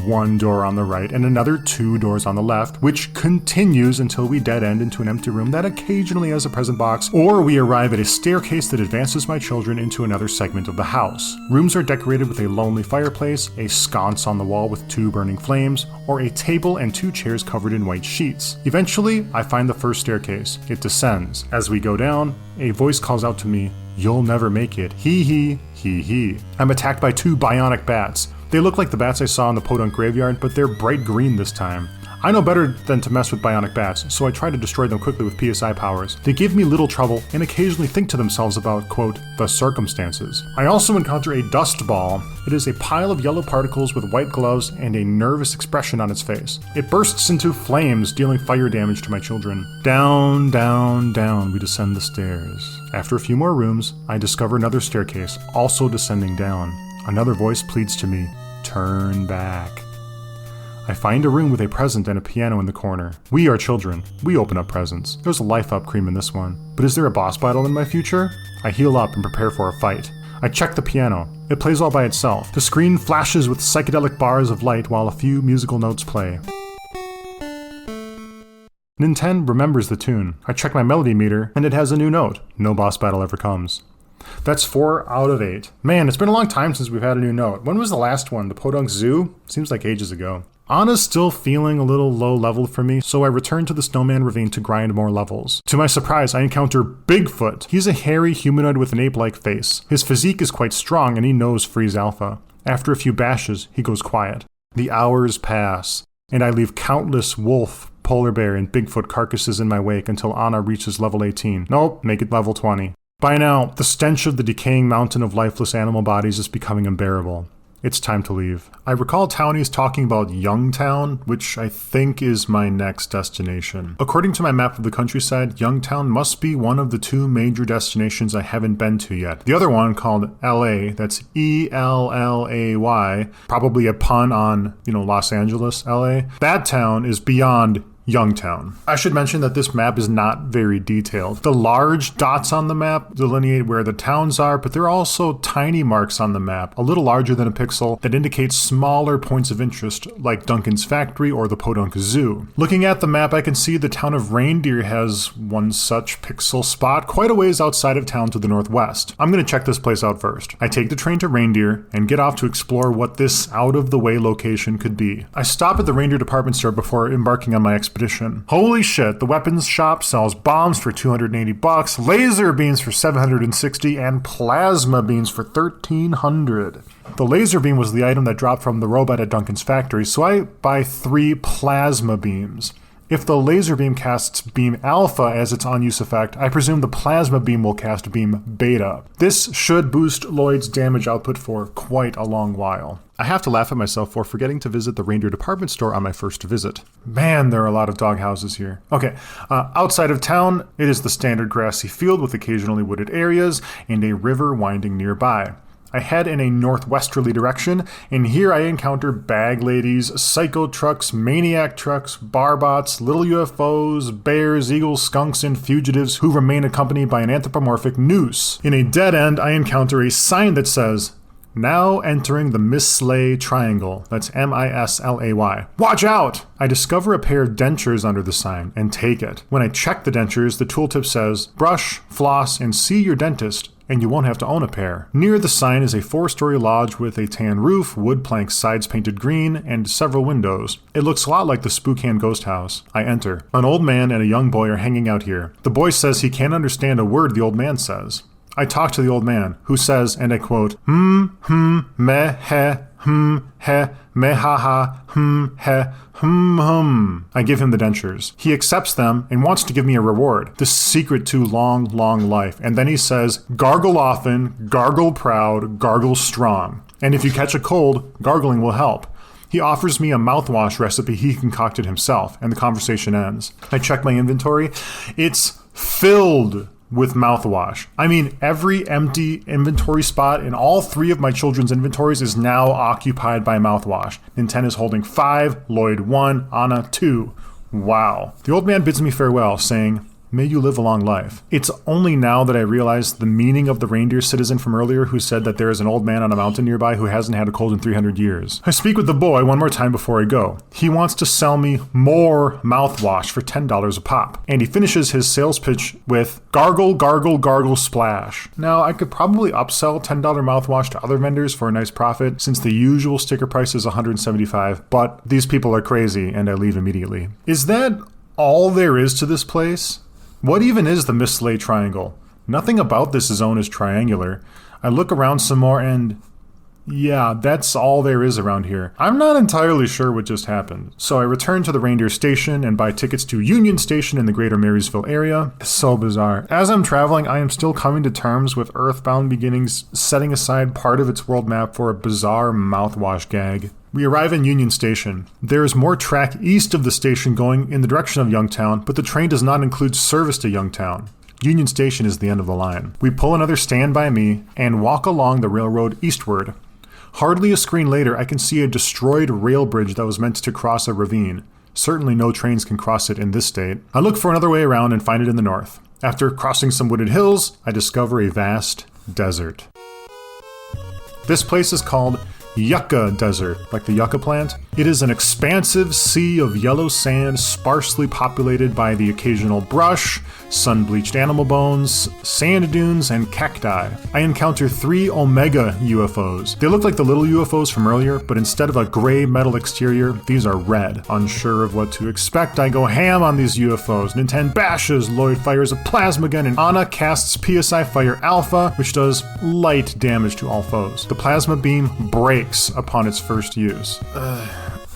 [SPEAKER 1] one door on the right and another two doors on the left, which continues until we dead end into an empty room that occasionally has a present box, or we arrive at a staircase that advances my children into another segment of the house. Rooms are decorated with a lonely fireplace, a sconce on the wall with two burning flames, or a table and two chairs covered in white sheets. Eventually, I find the first staircase. It descends. As we go down, a voice calls out to me, "You'll never make it. Hee hee, hee hee." I'm attacked by two bionic bats. They look like the bats I saw in the podunk graveyard, but they're bright green this time. I know better than to mess with bionic bats, so I try to destroy them quickly with PSI powers. They give me little trouble and occasionally think to themselves about, quote, the circumstances. I also encounter a dust ball. It is a pile of yellow particles with white gloves and a nervous expression on its face. It bursts into flames, dealing fire damage to my children. Down, down, down, we descend the stairs. After a few more rooms, I discover another staircase, also descending down. Another voice pleads to me, "Turn back." I find a room with a present and a piano in the corner. We are children. We open up presents. There's a life up cream in this one. But is there a boss battle in my future? I heal up and prepare for a fight. I check the piano. It plays all by itself. The screen flashes with psychedelic bars of light while a few musical notes play. Nintendo remembers the tune. I check my melody meter, and it has a new note. No boss battle ever comes. That's 4 out of 8. Man, it's been a long time since we've had a new note. When was the last one? The Podunk Zoo? Seems like ages ago. Anna's still feeling a little low level for me, so I return to the Snowman Ravine to grind more levels. To my surprise, I encounter Bigfoot. He's a hairy humanoid with an ape-like face. His physique is quite strong and he knows Freeze Alpha. After a few bashes, he goes quiet. The hours pass, and I leave countless wolf, polar bear, and Bigfoot carcasses in my wake until Anna reaches level 18. Nope, make it level 20. By now, the stench of the decaying mountain of lifeless animal bodies is becoming unbearable. It's time to leave. I recall Townies talking about Youngtown, which I think is my next destination. According to my map of the countryside, Youngtown must be one of the 2 major destinations I haven't been to yet. The other one, called LA, that's E-L-L-A-Y, probably a pun on, Los Angeles, LA. That town is beyond Youngtown. I should mention that this map is not very detailed. The large dots on the map delineate where the towns are, but there are also tiny marks on the map, a little larger than a pixel, that indicate smaller points of interest, like Duncan's Factory or the Podunk Zoo. Looking at the map, I can see the town of Reindeer has one such pixel spot quite a ways outside of town to the northwest. I'm going to check this place out first. I take the train to Reindeer and get off to explore what this out-of-the-way location could be. I stop at the Reindeer department store before embarking on my expedition. Holy shit, the weapons shop sells bombs for $280, laser beams for $760, and plasma beams for $1,300. The laser beam was the item that dropped from the robot at Duncan's Factory, so I buy 3 plasma beams. If the laser beam casts beam alpha as its on-use effect, I presume the plasma beam will cast beam beta. This should boost Lloyd's damage output for quite a long while. I have to laugh at myself for forgetting to visit the Reindeer department store on my first visit. Man, there are a lot of dog houses here. Okay, outside of town, it is the standard grassy field with occasionally wooded areas and a river winding nearby. I head in a northwesterly direction, and here I encounter bag ladies, psycho trucks, maniac trucks, barbots, little UFOs, bears, eagles, skunks, and fugitives who remain accompanied by an anthropomorphic noose. In a dead end, I encounter a sign that says, "Now entering the Mislay Triangle." That's M-I-S-L-A-Y. Watch out! I discover a pair of dentures under the sign and take it. When I check the dentures, the tooltip says, "Brush, floss, and see your dentist, and you won't have to own a pair." Near the sign is a 4-story lodge with a tan roof, wood plank sides painted green, and several windows. It looks a lot like the Spokane ghost house. I enter. An old man and a young boy are hanging out here. The boy says he can't understand a word the old man says. I talk to the old man, who says, and I quote, meh, heh, he, me ha ha, he, I give him the dentures. He accepts them and wants to give me a reward, the secret to long, long life. And then he says, gargle often, gargle proud, gargle strong. And if you catch a cold, gargling will help. He offers me a mouthwash recipe he concocted himself, and the conversation ends. I check my inventory. It's filled with mouthwash. I mean, every empty inventory spot in all 3 of my children's inventories is now occupied by mouthwash. Nintendo is holding 5, Lloyd 1, Anna 2. Wow. The old man bids me farewell, saying, may you live a long life. It's only now that I realize the meaning of the reindeer citizen from earlier who said that there is an old man on a mountain nearby who hasn't had a cold in 300 years. I speak with the boy one more time before I go. He wants to sell me more mouthwash for $10 a pop. And he finishes his sales pitch with gargle, gargle, gargle, splash. Now, I could probably upsell $10 mouthwash to other vendors for a nice profit since the usual sticker price is $175, but these people are crazy and I leave immediately. Is that all there is to this place? What even is the Miss Slay Triangle? Nothing about this zone is triangular. I look around some more and yeah, that's all there is around here. I'm not entirely sure what just happened. So I return to the reindeer station and buy tickets to Union Station in the greater Marysville area. It's so bizarre. As I'm traveling, I am still coming to terms with EarthBound Beginnings setting aside part of its world map for a bizarre mouthwash gag. We arrive in Union Station. There is more track east of the station going in the direction of Youngtown, but the train does not include service to Youngtown. Union Station is the end of the line. We pull another Stand By Me and walk along the railroad eastward. Hardly a screen later, I can see a destroyed rail bridge that was meant to cross a ravine. Certainly no trains can cross it in this state. I look for another way around and find it in the north. After crossing some wooded hills, I discover a vast desert. This place is called Yucca Desert, like the yucca plant. It is an expansive sea of yellow sand sparsely populated by the occasional brush, sun-bleached animal bones, sand dunes, and cacti. I encounter 3 Omega UFOs. They look like the little UFOs from earlier, but instead of a gray metal exterior, these are red. Unsure of what to expect, I go ham on these UFOs. Nintendo bashes, Lloyd fires a plasma gun, and Anna casts PSI Fire Alpha, which does light damage to all foes. The plasma beam breaks upon its first use.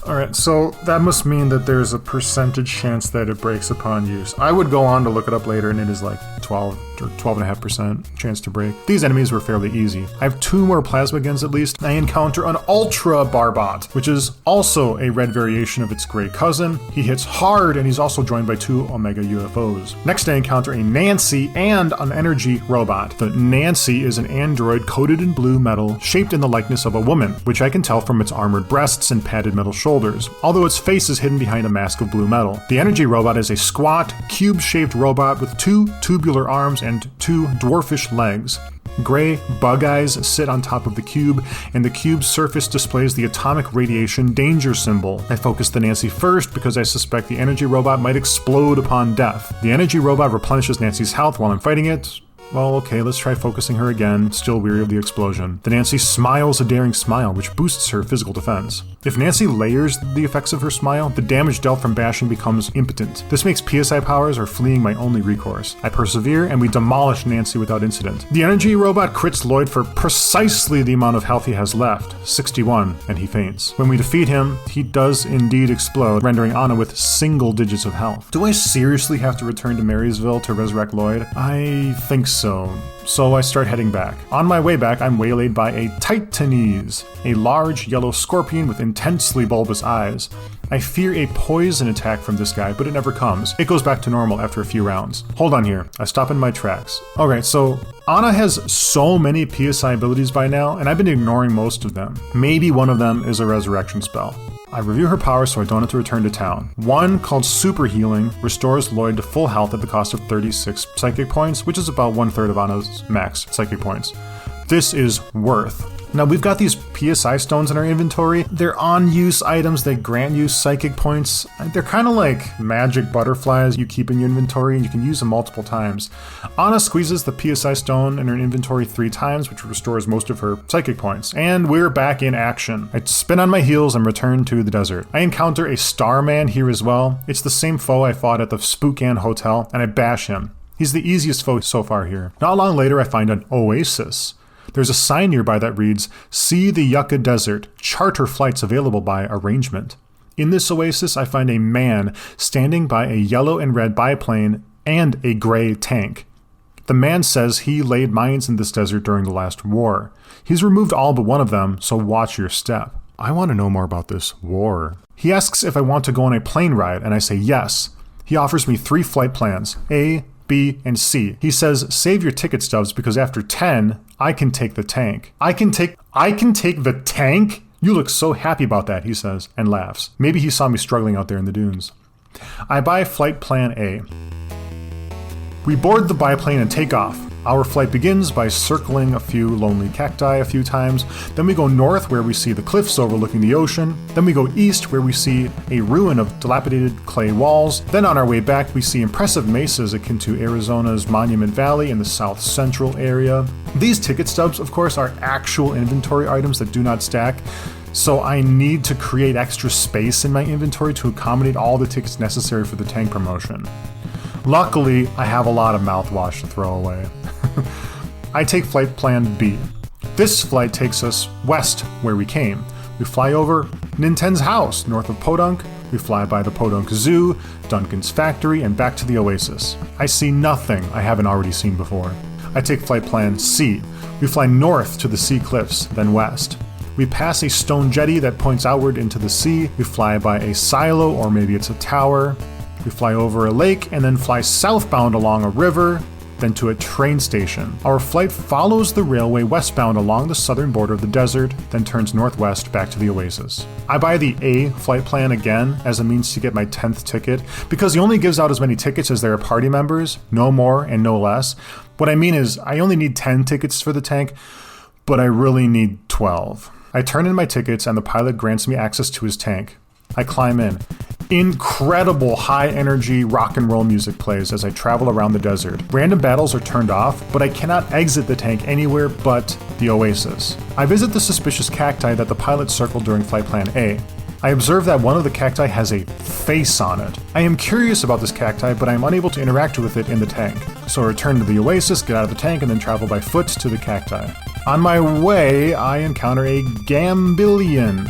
[SPEAKER 1] Alright, so that must mean that there's a percentage chance that it breaks upon use. I would go on to look it up later and it is like 12 or 12.5% chance to break. These enemies were fairly easy. I have 2 more plasma guns at least. I encounter an Ultra Barbot, which is also a red variation of its gray cousin. He hits hard and he's also joined by 2 Omega UFOs. Next I encounter a Nancy and an energy robot. The Nancy is an android coated in blue metal, shaped in the likeness of a woman, which I can tell from its armored breasts and padded metal shoulders, although its face is hidden behind a mask of blue metal. The energy robot is a squat, cube-shaped robot with 2 tubular arms and 2 dwarfish legs. Gray bug eyes sit on top of the cube, and the cube's surface displays the atomic radiation danger symbol. I focus the Nancy first because I suspect the energy robot might explode upon death. The energy robot replenishes Nancy's health while I'm fighting it. Well, okay, let's try focusing her again, still weary of the explosion. The Nancy smiles a daring smile, which boosts her physical defense. If Nancy layers the effects of her smile, the damage dealt from bashing becomes impotent. This makes PSI powers or fleeing my only recourse. I persevere, and we demolish Nancy without incident. The energy robot crits Lloyd for precisely the amount of health he has left, 61, and he faints. When we defeat him, he does indeed explode, rendering Anna with single digits of health. Do I seriously have to return to Marysville to resurrect Lloyd? I think so I start heading back. On my way back, I'm waylaid by a Titanese, a large yellow scorpion with intensely bulbous eyes. I fear a poison attack from this guy, but it never comes. It goes back to normal after a few rounds. Hold on here. I stop in my tracks. Alright, so Anna has so many PSI abilities by now, and I've been ignoring most of them. Maybe one of them is a resurrection spell. I review her powers so I don't have to return to town. One, called Super Healing, restores Lloyd to full health at the cost of 36 psychic points, which is about 1/3 of Anna's max psychic points. This is worth. Now we've got these PSI stones in our inventory. They're on-use items that grant you psychic points. They're kind of like magic butterflies you keep in your inventory and you can use them multiple times. Anna squeezes the PSI stone in her inventory 3 times, which restores most of her psychic points. And we're back in action. I spin on my heels and return to the desert. I encounter a Starman here as well. It's the same foe I fought at the Spookan Hotel, and I bash him. He's the easiest foe so far here. Not long later, I find an oasis. There's a sign nearby that reads, "See the Yucca Desert, charter flights available by arrangement." In this oasis, I find a man standing by a yellow and red biplane and a gray tank. The man says he laid mines in this desert during the last war. He's removed all but one of them, so watch your step. I want to know more about this war. He asks if I want to go on a plane ride, and I say yes. He offers me 3 flight plans, A, B, and C. He says, save your ticket stubs because after 10, I can take the tank. I can take the tank? You look so happy about that, he says, and laughs. Maybe he saw me struggling out there in the dunes. I buy flight plan A. We board the biplane and take off. Our flight begins by circling a few lonely cacti a few times. Then we go north where we see the cliffs overlooking the ocean. Then we go east where we see a ruin of dilapidated clay walls. Then on our way back we see impressive mesas akin to Arizona's Monument Valley in the south central area. These ticket stubs, of course, are actual inventory items that do not stack. So I need to create extra space in my inventory to accommodate all the tickets necessary for the tank promotion. Luckily, I have a lot of mouthwash to throw away. I take flight plan B. This flight takes us west where we came. We fly over Nintendo's house north of Podunk. We fly by the Podunk Zoo, Duncan's factory, and back to the Oasis. I see nothing I haven't already seen before. I take flight plan C. We fly north to the sea cliffs, then west. We pass a stone jetty that points outward into the sea. We fly by a silo, or maybe it's a tower. We fly over a lake and then fly southbound along a river, then to a train station. Our flight follows the railway westbound along the southern border of the desert, then turns northwest back to the Oasis. I buy the A flight plan again as a means to get my 10th ticket, because he only gives out as many tickets as there are party members, no more and no less. What I mean is, I only need 10 tickets for the tank, but I really need 12. I turn in my tickets and the pilot grants me access to his tank. I climb in. Incredible high-energy rock and roll music plays as I travel around the desert. Random battles are turned off, but I cannot exit the tank anywhere but the Oasis. I visit the suspicious cacti that the pilot circled during flight plan A. I observe that one of the cacti has a face on it. I am curious about this cacti, but I am unable to interact with it in the tank. So I return to the Oasis, get out of the tank, and then travel by foot to the cacti. On my way, I encounter a gambilan.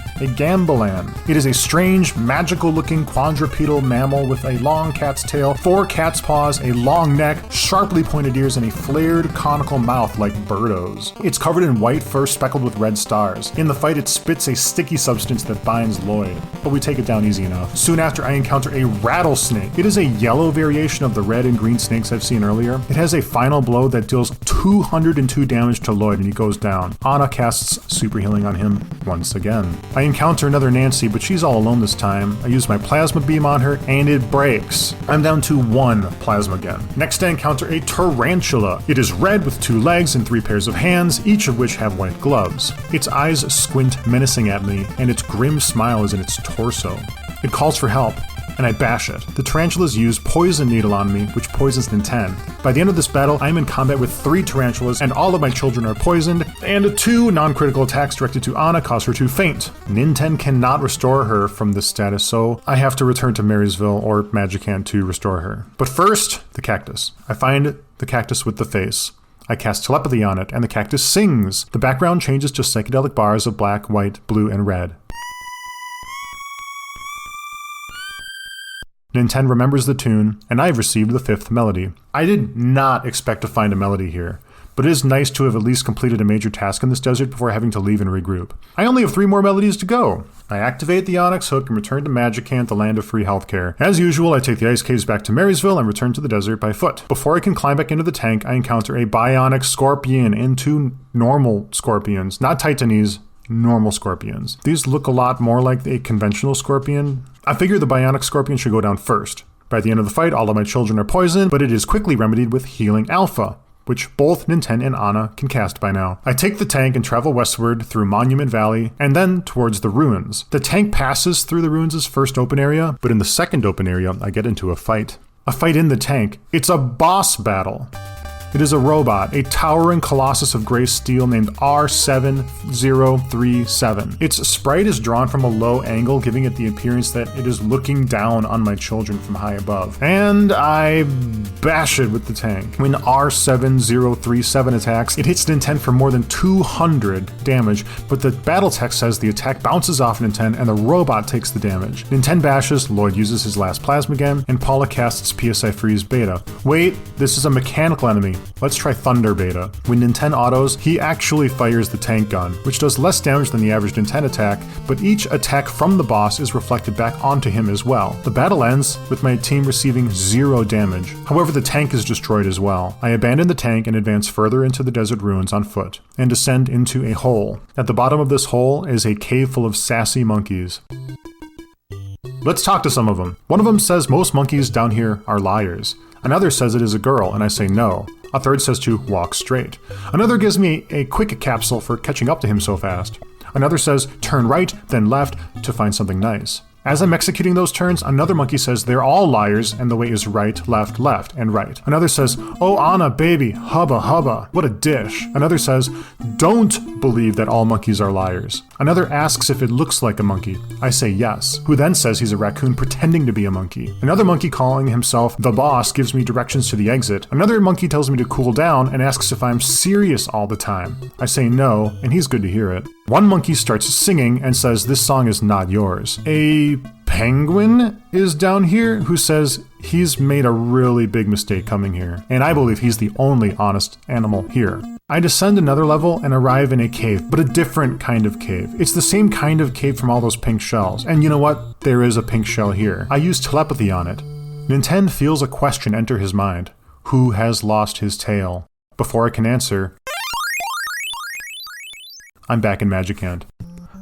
[SPEAKER 1] It is a strange, magical-looking quadrupedal mammal with a long cat's tail, 4 cat's paws, a long neck, sharply pointed ears, and a flared, conical mouth like Birdo's. It's covered in white fur speckled with red stars. In the fight, it spits a sticky substance that binds Lloyd, but we take it down easy enough. Soon after, I encounter a rattlesnake. It is a yellow variation of the red and green snakes I've seen earlier. It has a final blow that deals 202 damage to Lloyd, and he goes down. Anna casts super healing on him once again. I encounter another Nancy, but she's all alone this time. I use my plasma beam on her, and it breaks. I'm down to 1 plasma again. Next, I encounter a tarantula. It is red with 2 legs and 3 pairs of hands, each of which have white gloves. Its eyes squint menacing at me, and its grim smile is in its torso. It calls for help, and I bash it. The tarantulas use Poison Needle on me, which poisons Nintendo. By the end of this battle, I am in combat with 3 tarantulas, and all of my children are poisoned, and 2 non-critical attacks directed to Anna cause her to faint. Nintendo cannot restore her from this status, so I have to return to Marysville or Magican to restore her. But first, the cactus. I find the cactus with the face. I cast telepathy on it, and the cactus sings. The background changes to psychedelic bars of black, white, blue, and red. Nintendo remembers the tune, and I've received the 5th melody. I did not expect to find a melody here, but it is nice to have at least completed a major task in this desert before having to leave and regroup. I only have 3 more melodies to go. I activate the Onyx Hook and return to Magicant, the land of free healthcare. As usual, I take the ice caves back to Marysville and return to the desert by foot. Before I can climb back into the tank, I encounter a bionic scorpion and 2 normal scorpions, not Titanese, normal scorpions. These look a lot more like a conventional scorpion. I figure the bionic scorpion should go down first. By the end of the fight, all of my children are poisoned, but it is quickly remedied with Healing Alpha, which both Nintendo and Anna can cast by now. I take the tank and travel westward through Monument Valley, and then towards the ruins. The tank passes through the ruins' first open area, but in the second open area, I get into a fight. A fight in the tank. It's a boss battle. It is a robot, a towering colossus of gray steel named R7037. Its sprite is drawn from a low angle, giving it the appearance that it is looking down on my children from high above. And I bash it with the tank. When R7037 attacks, it hits Nintendo for more than 200 damage, but the battle text says the attack bounces off Nintendo and the robot takes the damage. Nintendo bashes, Lloyd uses his last plasma gem, and Paula casts PSI Freeze Beta. Wait, this is a mechanical enemy. Let's try Thunder Beta. When Nintendo autos, he actually fires the tank gun, which does less damage than the average Nintendo attack, but each attack from the boss is reflected back onto him as well. The battle ends with my team receiving 0 damage. However, the tank is destroyed as well. I abandon the tank and advance further into the desert ruins on foot, and descend into a hole. At the bottom of this hole is a cave full of sassy monkeys. Let's talk to some of them. One of them says most monkeys down here are liars. Another says it is a girl, and I say no. A third says to walk straight. Another gives me a quick capsule for catching up to him so fast. Another says turn right, then left to find something nice. As I'm executing those turns, another monkey says they're all liars and the way is right, left, and right. Another says, oh Anna, baby, hubba hubba, what a dish. Another says, don't believe that all monkeys are liars. Another asks if it looks like a monkey. I say yes, who then says he's a raccoon pretending to be a monkey. Another monkey calling himself the boss gives me directions to the exit. Another monkey tells me to cool down and asks if I'm serious all the time. I say no, and he's good to hear it. One monkey starts singing and says this song is not yours. A penguin is down here who says he's made a really big mistake coming here, and I believe he's the only honest animal here. I descend another level and arrive in a cave, but a different kind of cave. It's the same kind of cave from all those pink shells, and you know what? There is a pink shell here. I use telepathy on it. Nintendo feels a question enter his mind. Who has lost his tail? Before I can answer, I'm back in Magic Hand.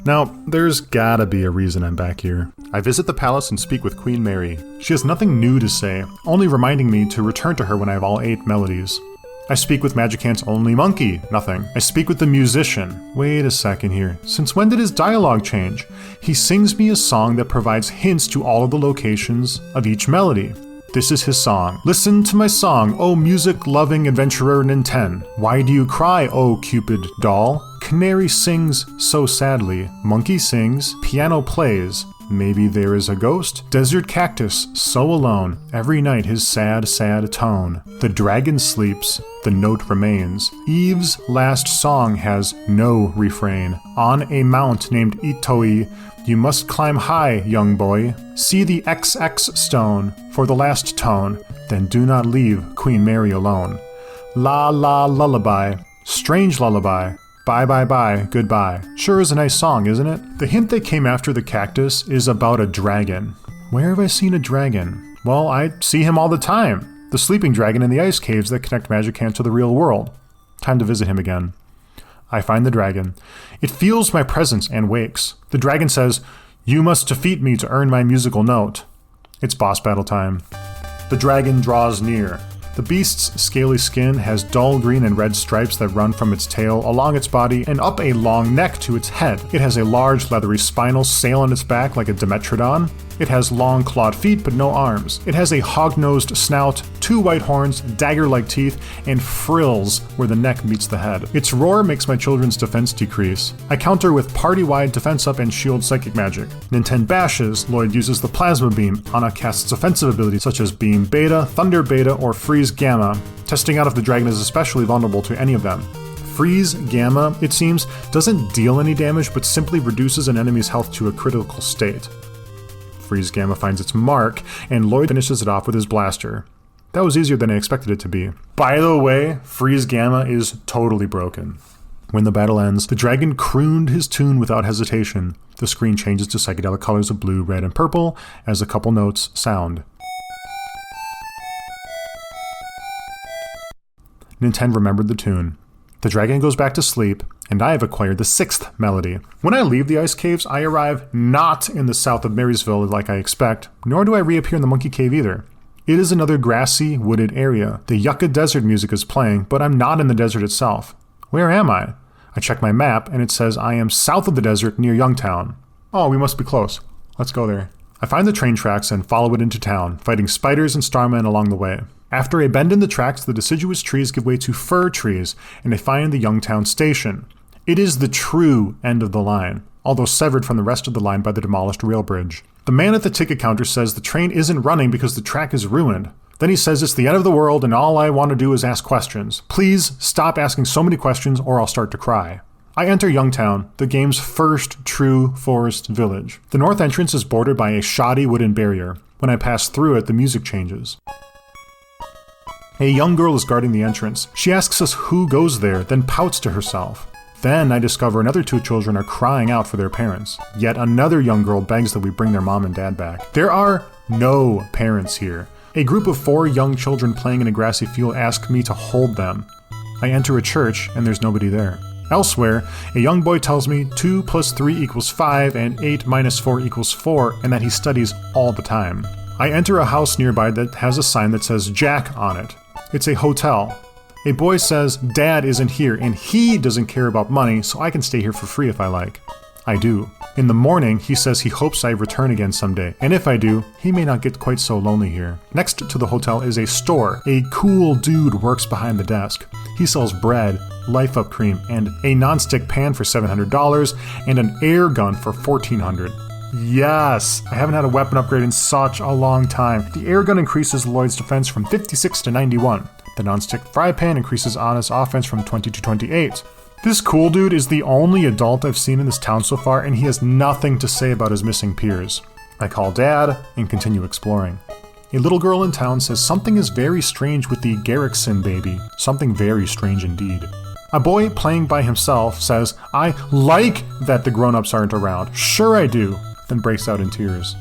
[SPEAKER 1] Now, there's gotta be a reason I'm back here. I visit the palace and speak with Queen Mary. She has nothing new to say, only reminding me to return to her when I have all 8 melodies. I speak with Magic Hand's only monkey, nothing. I speak with the musician. Wait a second here, since when did his dialogue change? He sings me a song that provides hints to all of the locations of each melody. This is his song. Listen to my song, O music-loving adventurer Nintendo. Why do you cry, O Cupid doll? Canary sings so sadly. Monkey sings. Piano plays. Maybe there is a ghost? Desert cactus, so alone. Every night his sad, sad tone. The dragon sleeps. The note remains. Eve's last song has no refrain. On a mount named Itoi, you must climb high, young boy. See the XX stone for the last tone. Then do not leave Queen Mary alone. La la lullaby. Strange lullaby. Bye bye bye, goodbye. Sure is a nice song, isn't it? The hint that came after the cactus is about a dragon. Where have I seen a dragon? Well, I see him all the time. The sleeping dragon in the ice caves that connect Magic Hand to the real world. Time to visit him again. I find the dragon. It feels my presence and wakes. The dragon says, you must defeat me to earn my musical note. It's boss battle time. The dragon draws near. The beast's scaly skin has dull green and red stripes that run from its tail along its body and up a long neck to its head. It has a large leathery spinal sail on its back like a Dimetrodon. It has long clawed feet but no arms. It has a hog-nosed snout, 2 white horns, dagger-like teeth, and frills where the neck meets the head. Its roar makes my children's defense decrease. I counter with party-wide defense up and shield psychic magic. Nintendo bashes, Lloyd uses the plasma beam. Anna casts offensive abilities such as Beam Beta, Thunder Beta, or Freeze Gamma, testing out if the dragon is especially vulnerable to any of them. Freeze Gamma, it seems, doesn't deal any damage but simply reduces an enemy's health to a critical state. Freeze Gamma finds its mark, and Lloyd finishes it off with his blaster. That was easier than I expected it to be. By the way, Freeze Gamma is totally broken. When the battle ends, the dragon crooned his tune without hesitation. The screen changes to psychedelic colors of blue, red, and purple as a couple notes sound. Nintendo remembered the tune. The dragon goes back to sleep, and I have acquired the 6th melody. When I leave the ice caves, I arrive not in the south of Marysville like I expect, nor do I reappear in the Monkey Cave either. It is another grassy, wooded area. The Yucca Desert music is playing, but I'm not in the desert itself. Where am I? I check my map, and it says I am south of the desert near Youngtown. Oh, we must be close. Let's go there. I find the train tracks and follow it into town, fighting spiders and starmen along the way. After a bend in the tracks, the deciduous trees give way to fir trees, and they find the Youngtown station. It is the true end of the line, although severed from the rest of the line by the demolished rail bridge. The man at the ticket counter says the train isn't running because the track is ruined. Then he says it's the end of the world and all I want to do is ask questions. Please stop asking so many questions or I'll start to cry. I enter Youngtown, the game's first true forest village. The north entrance is bordered by a shoddy wooden barrier. When I pass through it, the music changes. A young girl is guarding the entrance. She asks us who goes there, then pouts to herself. Then I discover another 2 children are crying out for their parents. Yet another young girl begs that we bring their mom and dad back. There are no parents here. A group of 4 young children playing in a grassy field ask me to hold them. I enter a church and there's nobody there. Elsewhere, a young boy tells me 2 + 3 = 5 and 8 - 4 = 4 and that he studies all the time. I enter a house nearby that has a sign that says Jack on it. It's a hotel. A boy says Dad isn't here and he doesn't care about money, so I can stay here for free if I like. I do. In the morning, he says he hopes I return again someday, and if I do, he may not get quite so lonely here. Next to the hotel is a store. A cool dude works behind the desk. He sells bread, Life Up cream, and a nonstick pan for $700, and an air gun for $1,400. Yes! I haven't had a weapon upgrade in such a long time. The air gun increases Lloyd's defense from 56 to 91. The nonstick fry pan increases Anna's offense from 20 to 28. This cool dude is the only adult I've seen in this town so far, and he has nothing to say about his missing peers. I call Dad and continue exploring. A little girl in town says something is very strange with the Garrickson baby. Something very strange indeed. A boy playing by himself says, I like that the grown-ups aren't around. Sure I do. Then breaks out in tears.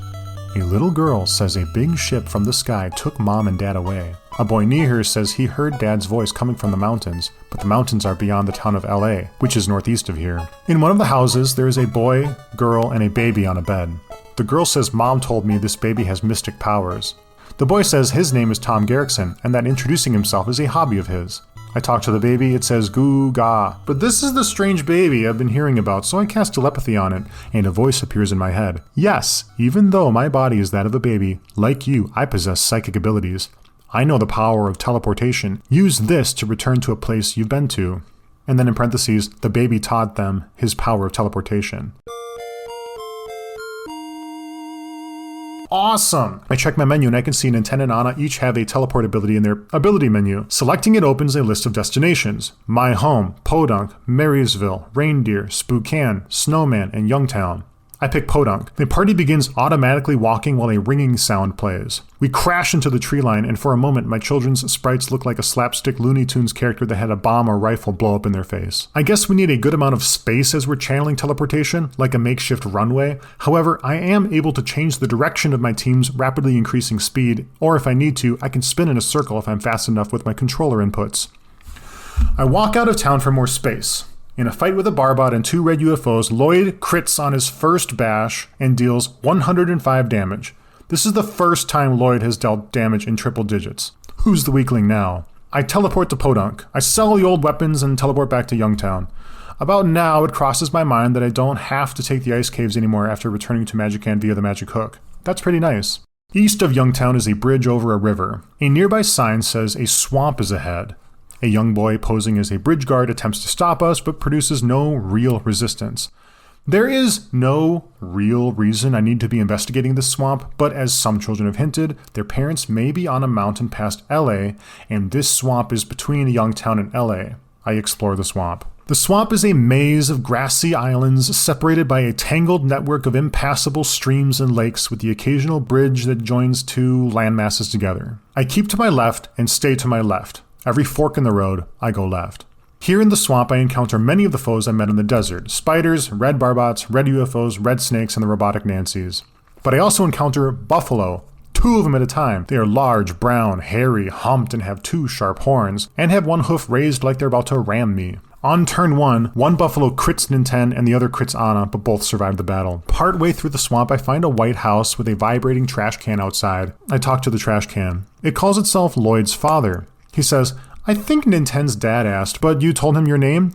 [SPEAKER 1] A little girl says a big ship from the sky took Mom and Dad away. A boy near her says he heard Dad's voice coming from the mountains, but the mountains are beyond the town of LA, which is northeast of here. In one of the houses, there is a boy, girl, and a baby on a bed. The girl says Mom told me this baby has mystic powers. The boy says his name is Tom Garrickson, and that introducing himself is a hobby of his. I talk to the baby, it says goo ga. But this is the strange baby I've been hearing about, so I cast telepathy on it, and a voice appears in my head. Yes, even though my body is that of a baby, like you, I possess psychic abilities. I know the power of teleportation. Use this to return to a place you've been to. And then in parentheses, the baby taught them his power of teleportation. Awesome! I check my menu and I can see Nintendo and Anna each have a teleport ability in their ability menu. Selecting it opens a list of destinations. My home, Podunk, Marysville, Reindeer, Spokane, Snowman, and Youngtown. I pick Podunk. The party begins automatically walking while a ringing sound plays. We crash into the tree line, and for a moment my children's sprites look like a slapstick Looney Tunes character that had a bomb or rifle blow up in their face. I guess we need a good amount of space as we're channeling teleportation, like a makeshift runway. However, I am able to change the direction of my team's rapidly increasing speed, or if I need to, I can spin in a circle if I'm fast enough with my controller inputs. I walk out of town for more space. In a fight with a Barbot and 2 red UFOs, Lloyd crits on his first bash and deals 105 damage. This is the first time Lloyd has dealt damage in triple digits. Who's the weakling now? I teleport to Podunk. I sell the old weapons and teleport back to Youngtown. About now, it crosses my mind that I don't have to take the ice caves anymore after returning to Magican via the magic hook. That's pretty nice. East of Youngtown is a bridge over a river. A nearby sign says a swamp is ahead. A young boy posing as a bridge guard attempts to stop us, but produces no real resistance. There is no real reason I need to be investigating this swamp, but as some children have hinted, their parents may be on a mountain past LA, and this swamp is between Youngtown and LA. I explore the swamp. The swamp is a maze of grassy islands separated by a tangled network of impassable streams and lakes with the occasional bridge that joins 2 landmasses together. I keep to my left and stay to my left. Every fork in the road, I go left. Here in the swamp, I encounter many of the foes I met in the desert. Spiders, red Barbots, red UFOs, red snakes, and the robotic Nancys. But I also encounter buffalo, 2 of them at a time. They are large, brown, hairy, humped, and have 2 sharp horns, and have 1 hoof raised like they're about to ram me. On turn 1, one buffalo crits Nintendo and the other crits Anna, but both survive the battle. Partway through the swamp, I find a white house with a vibrating trash can outside. I talk to the trash can. It calls itself Lloyd's father. He says, I think Nintendo's dad asked, but you told him your name? ?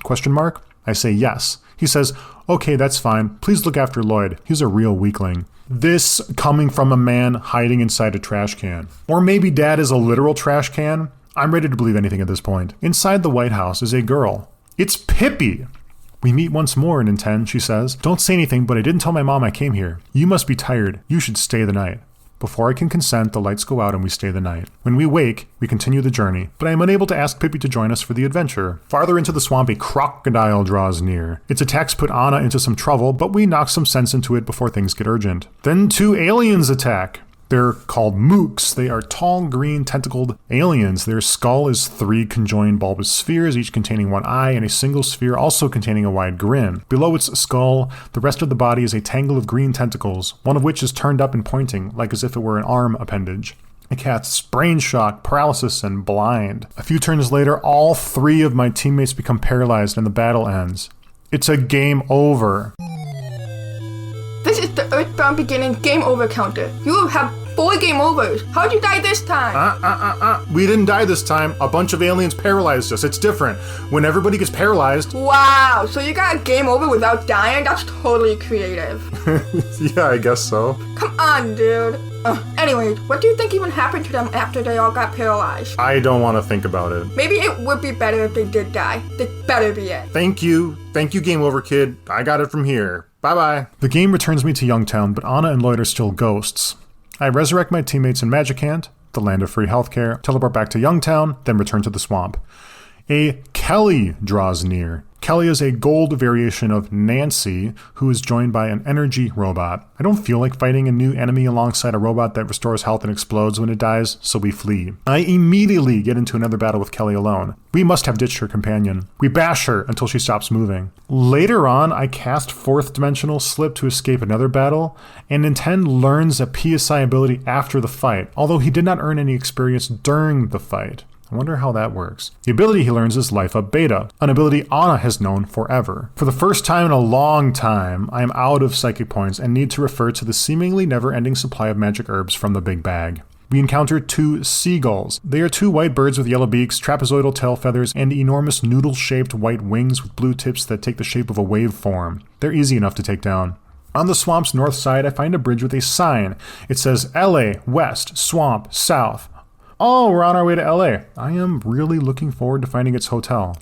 [SPEAKER 1] I say yes. He says, okay, that's fine. Please look after Lloyd. He's a real weakling. This coming from a man hiding inside a trash can. Or maybe Dad is a literal trash can? I'm ready to believe anything at this point. Inside the White House is a girl. It's Pippi! We meet once more, Nintendo, she says. Don't say anything, but I didn't tell my mom I came here. You must be tired. You should stay the night. Before I can consent, the lights go out and we stay the night. When we wake, we continue the journey, but I am unable to ask Pippi to join us for the adventure. Farther into the swamp, a crocodile draws near. Its attacks put Anna into some trouble, but we knock some sense into it before things get urgent. Then 2 aliens attack. They're called mooks. They are tall, green, tentacled aliens. Their skull is 3 conjoined bulbous spheres, each containing 1 eye, and a single sphere also containing a wide grin. Below its skull, the rest of the body is a tangle of green tentacles, one of which is turned up and pointing, like as if it were an arm appendage. It casts brain shock, paralysis, and blind. A few turns later, all 3 of my teammates become paralyzed and the battle ends. It's a game over.
[SPEAKER 2] This is the EarthBound Beginnings game over counter. You have 4 game overs. How'd you die this time?
[SPEAKER 1] We didn't die this time. A bunch of aliens paralyzed us. It's different. When everybody gets paralyzed...
[SPEAKER 2] Wow, so you got a game over without dying? That's totally creative.
[SPEAKER 1] Yeah, I guess so.
[SPEAKER 2] Come on, dude. Anyways, what do you think even happened to them after they all got paralyzed?
[SPEAKER 1] I don't want to think about it.
[SPEAKER 2] Maybe it would be better if they did die. This better be it.
[SPEAKER 1] Thank you. Thank you, Game Over Kid. I got it from here. Bye-bye. The game returns me to Youngtown, but Anna and Lloyd are still ghosts. I resurrect my teammates in Magic Hand, the land of free healthcare, teleport back to Youngtown, then return to the swamp. A Kelly draws near. Kelly is a gold variation of Nancy, who is joined by an energy robot. I don't feel like fighting a new enemy alongside a robot that restores health and explodes when it dies, so we flee. I immediately get into another battle with Kelly alone. We must have ditched her companion. We bash her until she stops moving. Later on, I cast 4th Dimensional Slip to escape another battle, and Nintendo learns a PSI ability after the fight, although he did not earn any experience during the fight. I wonder how that works. The ability he learns is Life Up Beta, an ability Anna has known forever. For the first time in a long time, I am out of psychic points and need to refer to the seemingly never-ending supply of magic herbs from the big bag. We encounter 2 seagulls. They are 2 white birds with yellow beaks, trapezoidal tail feathers, and enormous noodle-shaped white wings with blue tips that take the shape of a waveform. They're easy enough to take down. On the swamp's north side, I find a bridge with a sign. It says LA, West, Swamp, South. Oh, we're on our way to LA. I am really looking forward to finding its hotel.